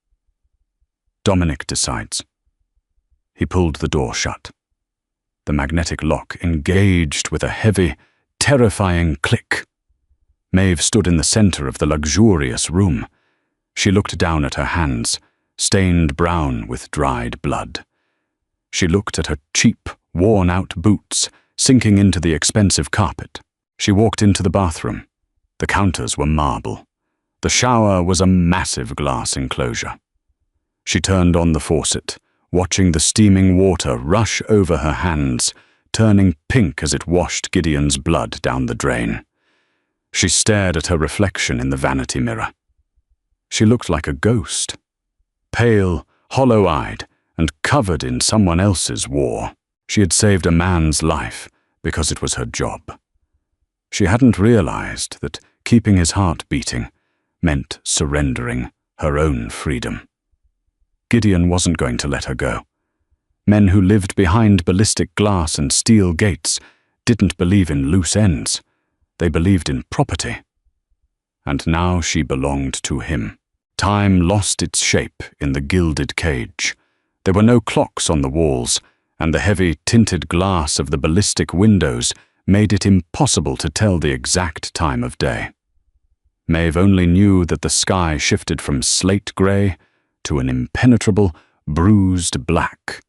"Dominic decides." He pulled the door shut. The magnetic lock engaged with a heavy, terrifying click. Maeve stood in the center of the luxurious room. She looked down at her hands, stained brown with dried blood. She looked at her cheap, worn-out boots sinking into the expensive carpet. She walked into the bathroom. The counters were marble. The shower was a massive glass enclosure. She turned on the faucet, watching the steaming water rush over her hands, turning pink as it washed Gideon's blood down the drain. She stared at her reflection in the vanity mirror. She looked like a ghost, pale, hollow-eyed, and covered in someone else's war. She had saved a man's life because it was her job. She hadn't realized that keeping his heart beating meant surrendering her own freedom. Gideon wasn't going to let her go. Men who lived behind ballistic glass and steel gates didn't believe in loose ends. They believed in property. And now she belonged to him. Time lost its shape in the gilded cage. There were no clocks on the walls, and the heavy tinted glass of the ballistic windows made it impossible to tell the exact time of day. Maeve only knew that the sky shifted from slate grey to an impenetrable, bruised black,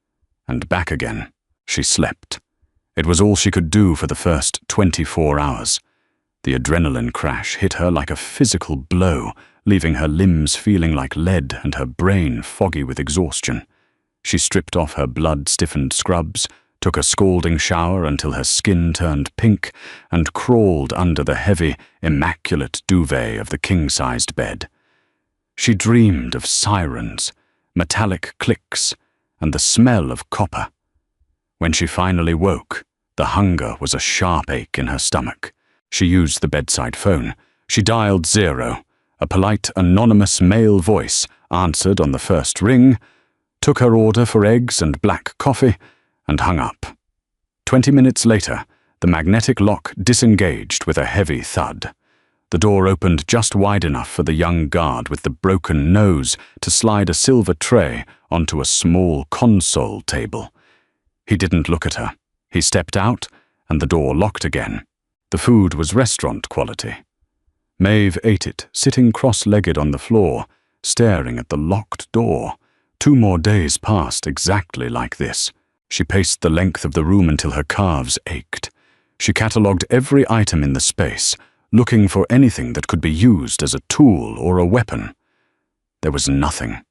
and back again. She slept. It was all she could do for the first 24 hours. The adrenaline crash hit her like a physical blow, leaving her limbs feeling like lead and her brain foggy with exhaustion. She stripped off her blood-stiffened scrubs, took a scalding shower until her skin turned pink, and crawled under the heavy, immaculate duvet of the king-sized bed. She dreamed of sirens, metallic clicks, and the smell of copper. When she finally woke, the hunger was a sharp ache in her stomach. She used the bedside phone. She dialed 0. A polite, anonymous male voice answered on the first ring, took her order for eggs and black coffee, and hung up. 20 minutes later, the magnetic lock disengaged with a heavy thud. The door opened just wide enough for the young guard with the broken nose to slide a silver tray onto a small console table. He didn't look at her. He stepped out, and the door locked again. The food was restaurant quality. Maeve ate it, sitting cross-legged on the floor, staring at the locked door. 2 more days passed exactly like this. She paced the length of the room until her calves ached. She catalogued every item in the space, looking for anything that could be used as a tool or a weapon. There was nothing.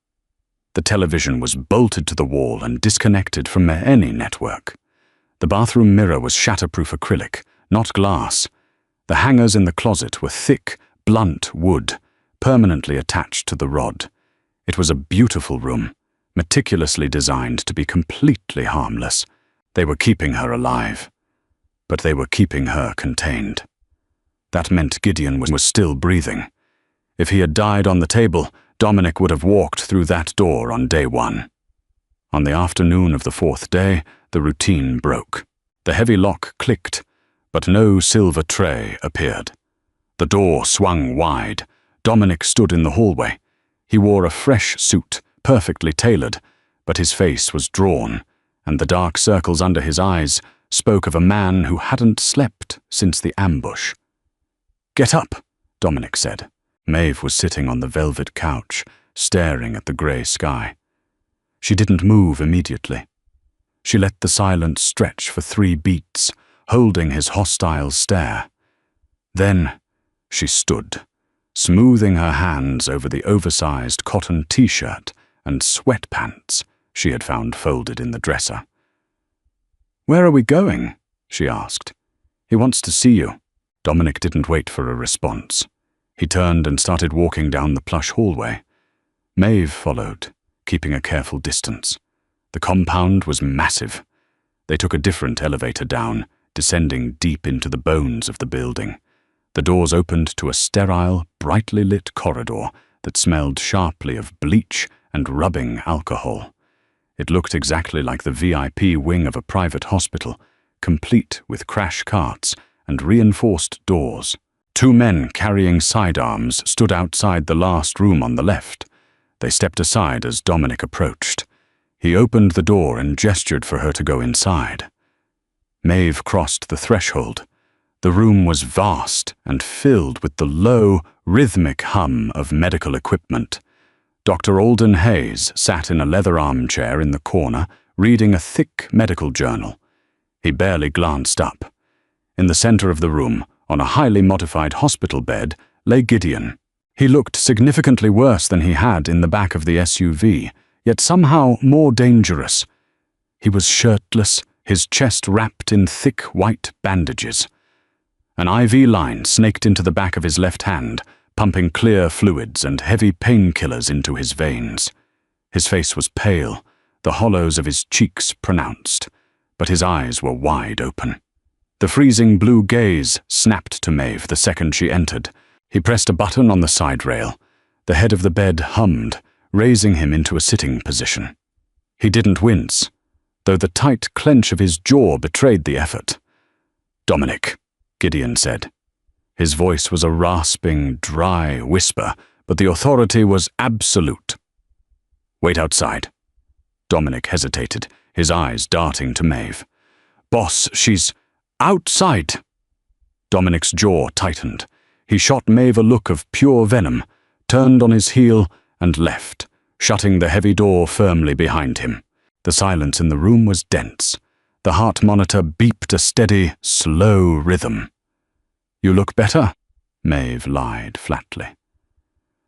The television was bolted to the wall and disconnected from any network. The bathroom mirror was shatterproof acrylic, not glass. The hangers in the closet were thick, blunt wood, permanently attached to the rod. It was a beautiful room, meticulously designed to be completely harmless. They were keeping her alive, but they were keeping her contained. That meant Gideon was still breathing. If he had died on the table, Dominic would have walked through that door on day 1. On the afternoon of the 4th day, the routine broke. The heavy lock clicked, but no silver tray appeared. The door swung wide. Dominic stood in the hallway. He wore a fresh suit, perfectly tailored, but his face was drawn, and the dark circles under his eyes spoke of a man who hadn't slept since the ambush. "Get up," Dominic said. Maeve was sitting on the velvet couch, staring at the grey sky. She didn't move immediately. She let the silence stretch for 3 beats, holding his hostile stare. Then she stood, smoothing her hands over the oversized cotton t-shirt and sweatpants she had found folded in the dresser. "Where are we going?" she asked. "He wants to see you." Dominic didn't wait for a response. He turned and started walking down the plush hallway. Maeve followed, keeping a careful distance. The compound was massive. They took a different elevator down, descending deep into the bones of the building. The doors opened to a sterile, brightly lit corridor that smelled sharply of bleach and rubbing alcohol. It looked exactly like the VIP wing of a private hospital, complete with crash carts and reinforced doors. 2 men carrying sidearms stood outside the last room on the left. They stepped aside as Dominic approached. He opened the door and gestured for her to go inside. Maeve crossed the threshold. The room was vast and filled with the low, rhythmic hum of medical equipment. Dr. Alden Hayes sat in a leather armchair in the corner, reading a thick medical journal. He barely glanced up. In the center of the room, on a highly modified hospital bed, lay Gideon. He looked significantly worse than he had in the back of the SUV, yet somehow more dangerous. He was shirtless, his chest wrapped in thick white bandages. An IV line snaked into the back of his left hand, pumping clear fluids and heavy painkillers into his veins. His face was pale, the hollows of his cheeks pronounced, but his eyes were wide open. The freezing blue gaze snapped to Maeve the second she entered. He pressed a button on the side rail. The head of the bed hummed, raising him into a sitting position. He didn't wince, though the tight clench of his jaw betrayed the effort. "Dominic," Gideon said. His voice was a rasping, dry whisper, but the authority was absolute. "Wait outside." Dominic hesitated, his eyes darting to Maeve. "Boss, she's outside." Dominic's jaw tightened. He shot Maeve a look of pure venom, turned on his heel, and left, shutting the heavy door firmly behind him. The silence in the room was dense. The heart monitor beeped a steady, slow rhythm. "You look better," Maeve lied flatly.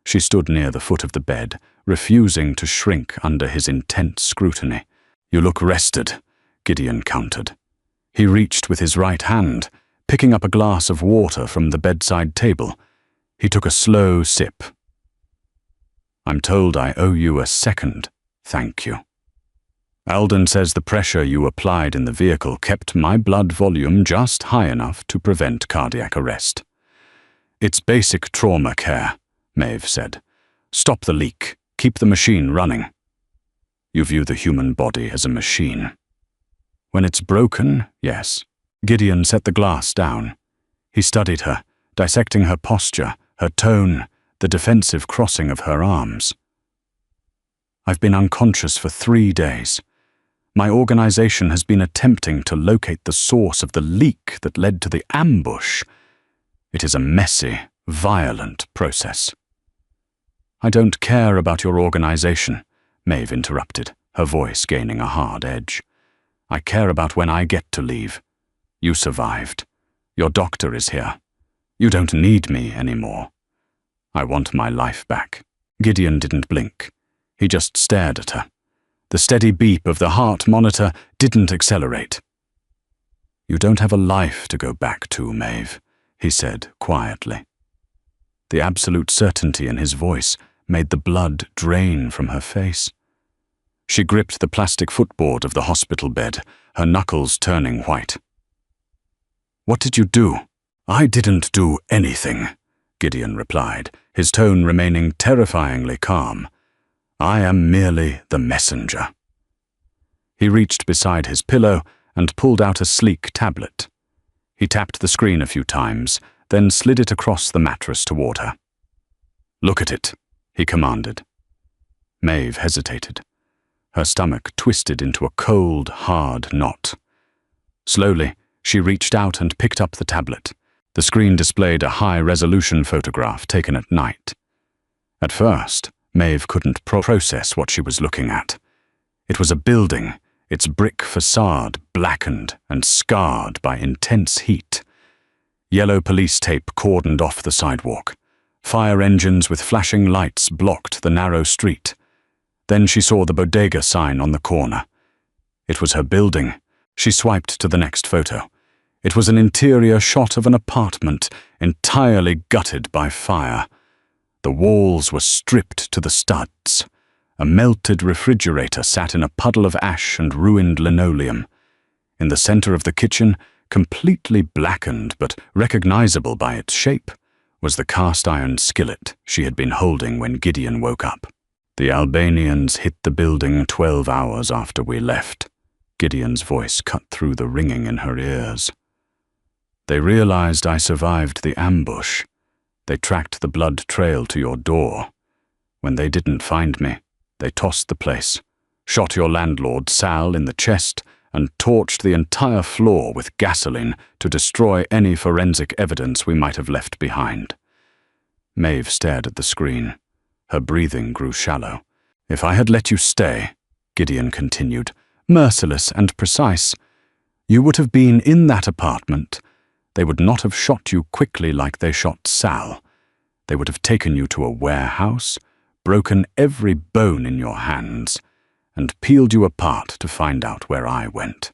She stood near the foot of the bed, refusing to shrink under his intense scrutiny. "You look rested," Gideon countered. He reached with his right hand, picking up a glass of water from the bedside table. He took a slow sip. "I'm told I owe you a second thank you. Alden says the pressure you applied in the vehicle kept my blood volume just high enough to prevent cardiac arrest." "It's basic trauma care," Maeve said. "Stop the leak. Keep the machine running." "You view the human body as a machine." "When it's broken, yes." Gideon set the glass down. He studied her, dissecting her posture, her tone, the defensive crossing of her arms. "I've been unconscious for 3 days. My organization has been attempting to locate the source of the leak that led to the ambush. It is a messy, violent process." "I don't care about your organization," Maeve interrupted, her voice gaining a hard edge. "I care about when I get to leave. You survived. Your doctor is here. You don't need me anymore. I want my life back." Gideon didn't blink. He just stared at her. The steady beep of the heart monitor didn't accelerate. "You don't have a life to go back to, Maeve," he said quietly. The absolute certainty in his voice made the blood drain from her face. She gripped the plastic footboard of the hospital bed, her knuckles turning white. "What did you do?" "I didn't do anything," Gideon replied, his tone remaining terrifyingly calm. "I am merely the messenger." He reached beside his pillow and pulled out a sleek tablet. He tapped the screen a few times, then slid it across the mattress toward her. "Look at it," he commanded. Maeve hesitated. Her stomach twisted into a cold, hard knot. Slowly, she reached out and picked up the tablet. The screen displayed a high-resolution photograph taken at night. At first, Maeve couldn't process what she was looking at. It was a building, its brick facade blackened and scarred by intense heat. Yellow police tape cordoned off the sidewalk. Fire engines with flashing lights blocked the narrow street. Then she saw the bodega sign on the corner. It was her building. She swiped to the next photo. It was an interior shot of an apartment entirely gutted by fire. The walls were stripped to the studs. A melted refrigerator sat in a puddle of ash and ruined linoleum. In the center of the kitchen, completely blackened but recognizable by its shape, was the cast-iron skillet she had been holding when Gideon woke up. "The Albanians hit the building 12 hours after we left." Gideon's voice cut through the ringing in her ears. "They realized I survived the ambush. They tracked the blood trail to your door. When they didn't find me, they tossed the place, shot your landlord Sal in the chest, and torched the entire floor with gasoline to destroy any forensic evidence we might have left behind." Maeve stared at the screen. Her breathing grew shallow. "If I had let you stay," Gideon continued, merciless and precise, "you would have been in that apartment. They would not have shot you quickly like they shot Sal. They would have taken you to a warehouse, broken every bone in your hands, and peeled you apart to find out where I went."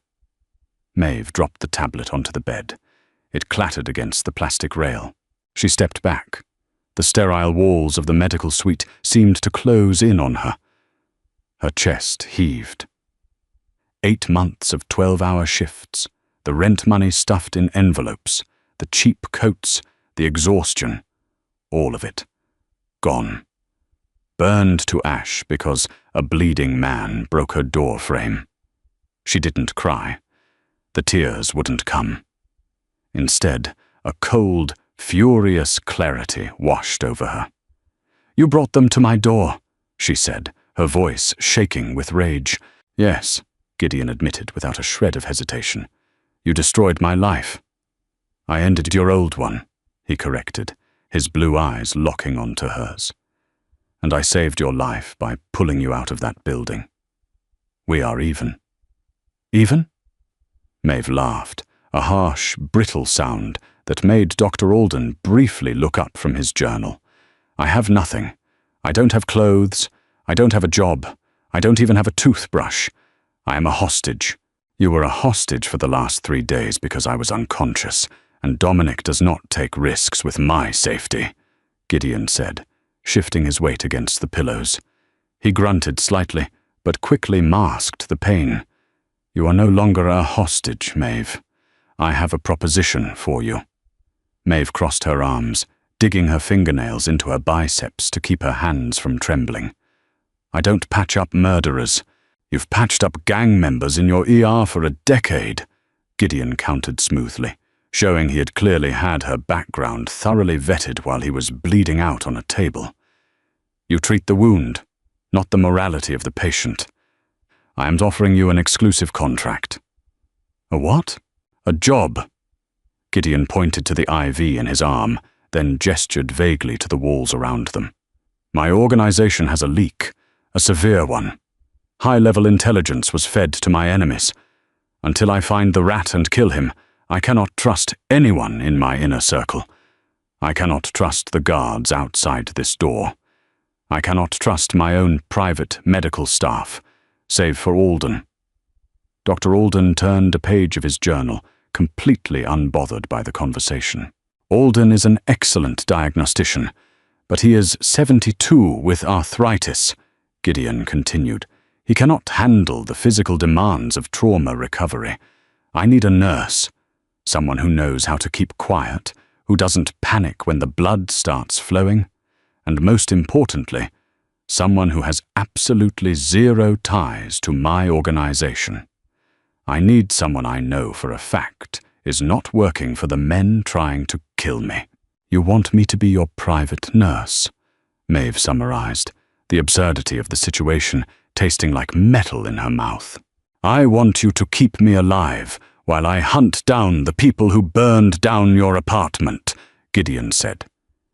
Maeve dropped the tablet onto the bed. It clattered against the plastic rail. She stepped back. The sterile walls of the medical suite seemed to close in on her. Her chest heaved. 8 months of 12-hour shifts, the rent money stuffed in envelopes, the cheap coats, the exhaustion, all of it, gone. Burned to ash because a bleeding man broke her door frame. She didn't cry. The tears wouldn't come. Instead, a cold, furious clarity washed over her. "You brought them to my door," she said, her voice shaking with rage. "Yes," Gideon admitted without a shred of hesitation. "You destroyed my life." "I ended your old one," he corrected, his blue eyes locking onto hers. "And I saved your life by pulling you out of that building. We are even." "Even?" Maeve laughed, a harsh, brittle sound that made Dr. Alden briefly look up from his journal. "I have nothing. I don't have clothes. I don't have a job. I don't even have a toothbrush. I am a hostage. You were a hostage for the last 3 days because I was unconscious, and Dominic does not take risks with my safety," Gideon said, shifting his weight against the pillows. He grunted slightly, but quickly masked the pain. "You are no longer a hostage, Maeve. I have a proposition for you." Maeve crossed her arms, digging her fingernails into her biceps to keep her hands from trembling. "I don't patch up murderers. You've patched up gang members in your ER for a decade," Gideon countered smoothly, showing he had clearly had her background thoroughly vetted while he was bleeding out on a table. "You treat the wound, not the morality of the patient. I am offering you an exclusive contract." "A what?" "A job." Gideon pointed to the IV in his arm, then gestured vaguely to the walls around them. "My organization has a leak, a severe one. High-level intelligence was fed to my enemies. Until I find the rat and kill him, I cannot trust anyone in my inner circle. I cannot trust the guards outside this door. I cannot trust my own private medical staff, save for Alden." Dr. Alden turned a page of his journal, completely unbothered by the conversation. "Alden is an excellent diagnostician, but he is 72 with arthritis," Gideon continued. "He cannot handle the physical demands of trauma recovery. I need a nurse, someone who knows how to keep quiet, who doesn't panic when the blood starts flowing. and most importantly, someone who has absolutely zero ties to my organization. I need someone I know for a fact is not working for the men trying to kill me. You want me to be your private nurse, Maeve summarized, the absurdity of the situation tasting like metal in her mouth. I want you to keep me alive while I hunt down the people who burned down your apartment, Gideon said.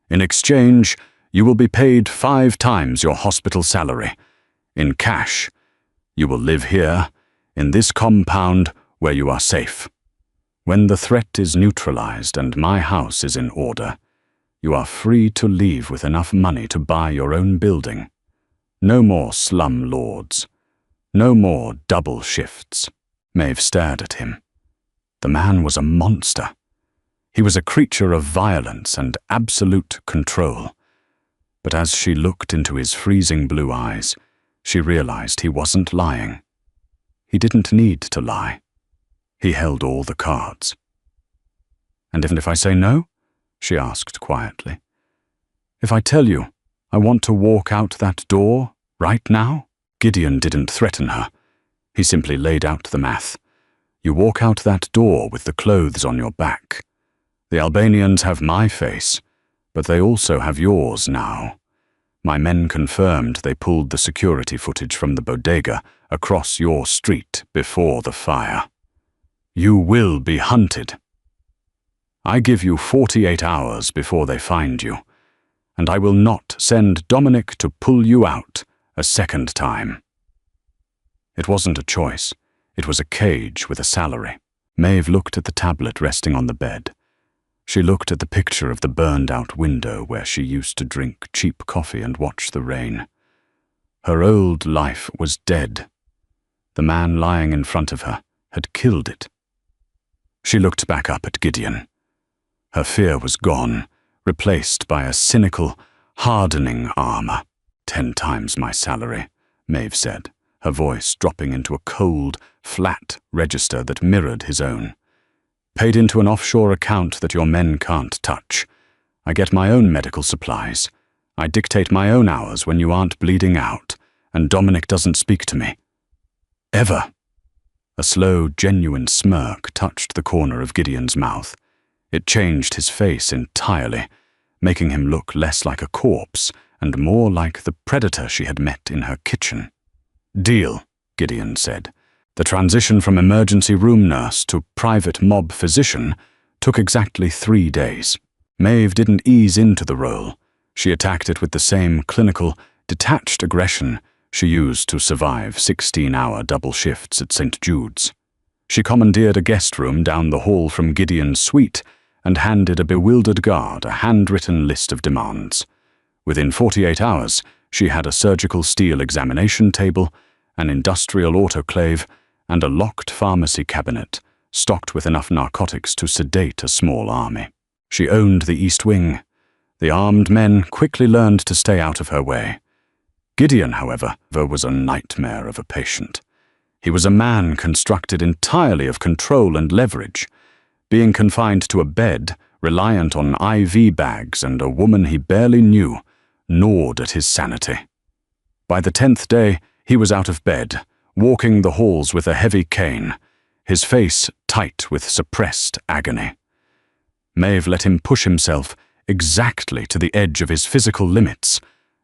In exchange, you will be paid 5 times your hospital salary. In cash, you will live here, in this compound where you are safe. When the threat is neutralized and my house is in order, you are free to leave with enough money to buy your own building. No more slum lords. No more double shifts. Maeve stared at him. The man was a monster. He was a creature of violence and absolute control. But as she looked into his freezing blue eyes, she realized he wasn't lying. He didn't need to lie. He held all the cards. And if I say no? She asked quietly. If I tell you I want to walk out that door right now? Gideon didn't threaten her. He simply laid out the math. You walk out that door with the clothes on your back. The Albanians have my face, but they also have yours now. My men confirmed they pulled the security footage from the bodega across your street before the fire. You will be hunted. I give you 48 hours before they find you, and I will not send Dominic to pull you out a second time. It wasn't a choice. It was a cage with a salary. Maeve looked at the tablet resting on the bed. She looked at the picture of the burned-out window where she used to drink cheap coffee and watch the rain. Her old life was dead. The man lying in front of her had killed it. She looked back up at Gideon. Her fear was gone, replaced by a cynical, hardening armor. 10 times my salary, Maeve said, her voice dropping into a cold, flat register that mirrored his own. Paid into an offshore account that your men can't touch. I get my own medical supplies. I dictate my own hours when you aren't bleeding out, and Dominic doesn't speak to me. Ever. A slow, genuine smirk touched the corner of Gideon's mouth. It changed his face entirely, making him look less like a corpse and more like the predator she had met in her kitchen. Deal, Gideon said. The transition from emergency room nurse to private mob physician took exactly 3 days. Maeve didn't ease into the role. She attacked it with the same clinical, detached aggression she used to survive 16-hour double shifts at St. Jude's. She commandeered a guest room down the hall from Gideon's suite and handed a bewildered guard a handwritten list of demands. Within 48 hours, she had a surgical steel examination table, an industrial autoclave, and a locked pharmacy cabinet, stocked with enough narcotics to sedate a small army. She owned the East Wing. The armed men quickly learned to stay out of her way. Gideon, however, was a nightmare of a patient. He was a man constructed entirely of control and leverage. Being confined to a bed, reliant on IV bags and a woman he barely knew, gnawed at his sanity. By the 10th day, he was out of bed, walking the halls with a heavy cane, his face tight with suppressed agony. Maeve let him push himself exactly to the edge of his physical limits,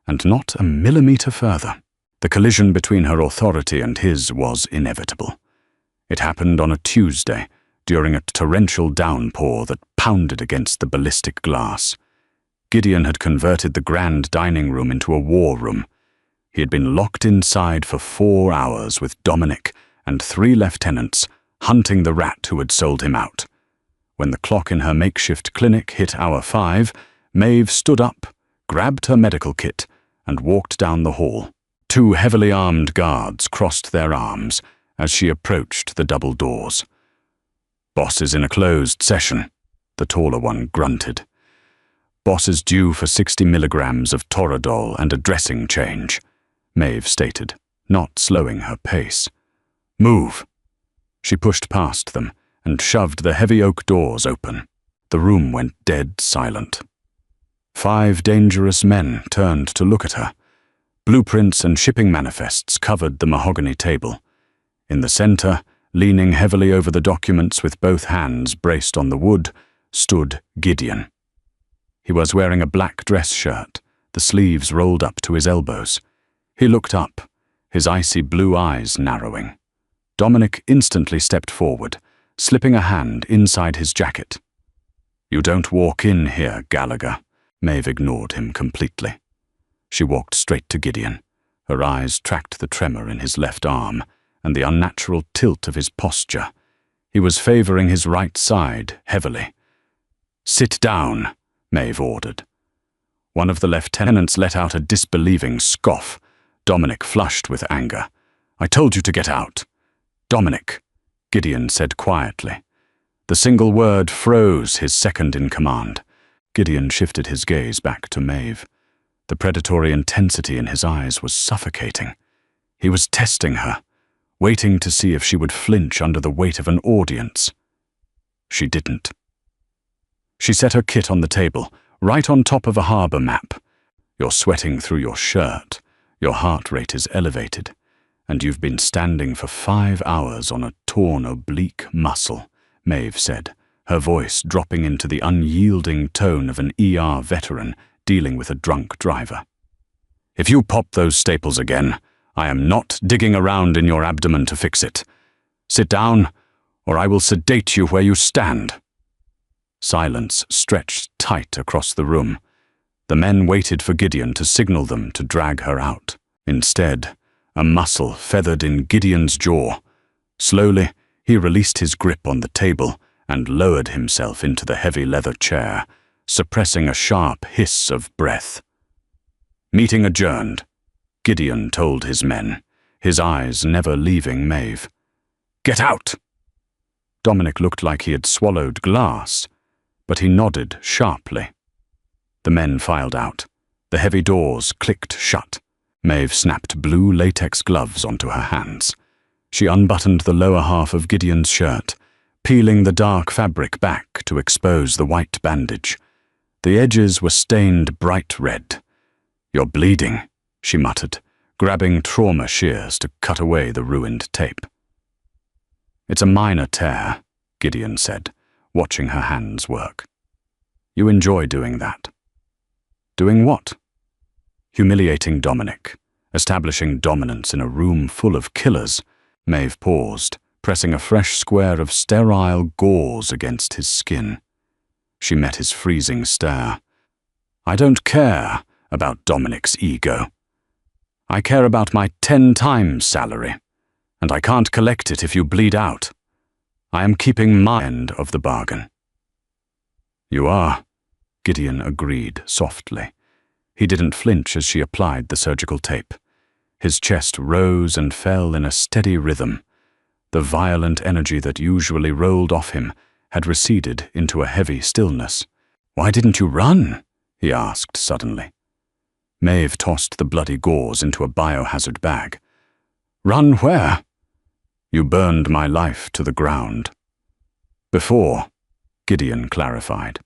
and not a millimeter further. The collision between her authority and his was inevitable. It happened on a Tuesday, during a torrential downpour that pounded against the ballistic glass. Gideon had converted the grand dining room into a war room. He had been locked inside for 4 hours with Dominic and 3 lieutenants hunting the rat who had sold him out. When the clock in her makeshift clinic hit hour 5, Maeve stood up, grabbed her medical kit, and walked down the hall. 2 heavily armed guards crossed their arms as she approached the double doors. "Boss is in a closed session," the taller one grunted. "Boss is due for 60 milligrams of Toradol and a dressing change," Maeve stated, not slowing her pace. "Move." She pushed past them and shoved the heavy oak doors open. The room went dead silent. 5 dangerous men turned to look at her. Blueprints and shipping manifests covered the mahogany table. In the center, leaning heavily over the documents with both hands braced on the wood, stood Gideon. He was wearing a black dress shirt, the sleeves rolled up to his elbows. He looked up, his icy blue eyes narrowing. Dominic instantly stepped forward, slipping a hand inside his jacket. "You don't walk in here, Gallagher." Maeve ignored him completely. She walked straight to Gideon. Her eyes tracked the tremor in his left arm and the unnatural tilt of his posture. He was favoring his right side heavily. "Sit down," Maeve ordered. One of the lieutenants let out a disbelieving scoff. Dominic flushed with anger. "I told you to get out." "Dominic," Gideon said quietly. The single word froze his second-in-command. Gideon shifted his gaze back to Maeve. The predatory intensity in his eyes was suffocating. He was testing her, waiting to see if she would flinch under the weight of an audience. She didn't. She set her kit on the table, right on top of a harbor map. "You're sweating through your shirt, your heart rate is elevated, and you've been standing for 5 hours on a torn oblique muscle," Maeve said, her voice dropping into the unyielding tone of an ER veteran dealing with a drunk driver. "If you pop those staples again, I am not digging around in your abdomen to fix it. Sit down, or I will sedate you where you stand." Silence stretched tight across the room. The men waited for Gideon to signal them to drag her out. Instead, a muscle feathered in Gideon's jaw. Slowly, he released his grip on the table and lowered himself into the heavy leather chair, suppressing a sharp hiss of breath. "Meeting adjourned," Gideon told his men, his eyes never leaving Maeve. "Get out!" Dominic looked like he had swallowed glass, but he nodded sharply. The men filed out. The heavy doors clicked shut. Maeve snapped blue latex gloves onto her hands. She unbuttoned the lower half of Gideon's shirt, peeling the dark fabric back to expose the white bandage. The edges were stained bright red. "You're bleeding," she muttered, grabbing trauma shears to cut away the ruined tape. "It's a minor tear," Gideon said, watching her hands work. "You enjoy doing that." "Doing what?" "Humiliating Dominic, establishing dominance in a room full of killers." Maeve paused, pressing a fresh square of sterile gauze against his skin. She met his freezing stare. "I don't care about Dominic's ego. I care about my 10 times salary, and I can't collect it if you bleed out. I am keeping my end of the bargain." "You are," Gideon agreed softly. He didn't flinch as she applied the surgical tape. His chest rose and fell in a steady rhythm. The violent energy that usually rolled off him had receded into a heavy stillness. "Why didn't you run?" he asked suddenly. Maeve tossed the bloody gauze into a biohazard bag. "Run where?" "You burned my life to the ground." "Before," Gideon clarified.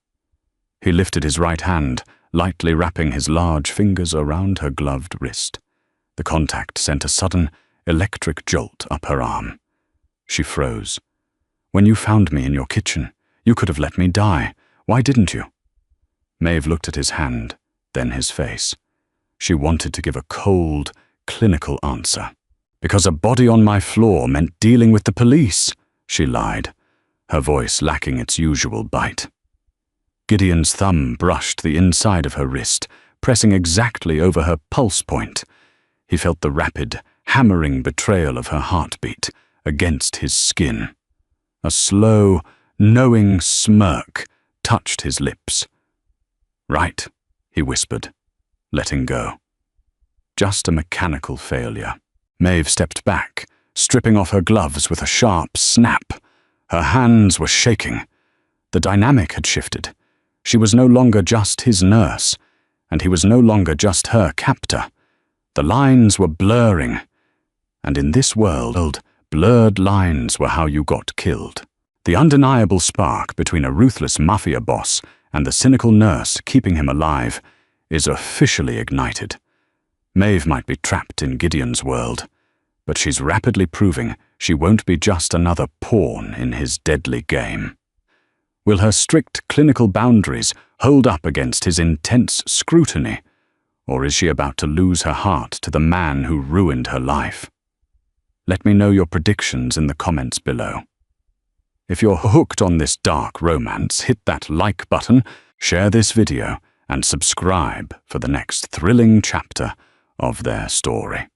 He lifted his right hand, lightly wrapping his large fingers around her gloved wrist. The contact sent a sudden, electric jolt up her arm. She froze. "When you found me in your kitchen, you could have let me die. Why didn't you?" Maeve looked at his hand, then his face. She wanted to give a cold, clinical answer. "Because a body on my floor meant dealing with the police," she lied, her voice lacking its usual bite. Gideon's thumb brushed the inside of her wrist, pressing exactly over her pulse point. He felt the rapid, hammering betrayal of her heartbeat against his skin. A slow, knowing smirk touched his lips. "Right," he whispered, letting go. Just a mechanical failure. Maeve stepped back, stripping off her gloves with a sharp snap. Her hands were shaking. The dynamic had shifted. She was no longer just his nurse, and he was no longer just her captor. The lines were blurring, and in this world, blurred lines were how you got killed. The undeniable spark between a ruthless mafia boss and the cynical nurse keeping him alive is officially ignited. Maeve might be trapped in Gideon's world, but she's rapidly proving she won't be just another pawn in his deadly game. Will her strict clinical boundaries hold up against his intense scrutiny, or is she about to lose her heart to the man who ruined her life? Let me know your predictions in the comments below. If you're hooked on this dark romance, hit that like button, share this video, and subscribe for the next thrilling chapter of their story.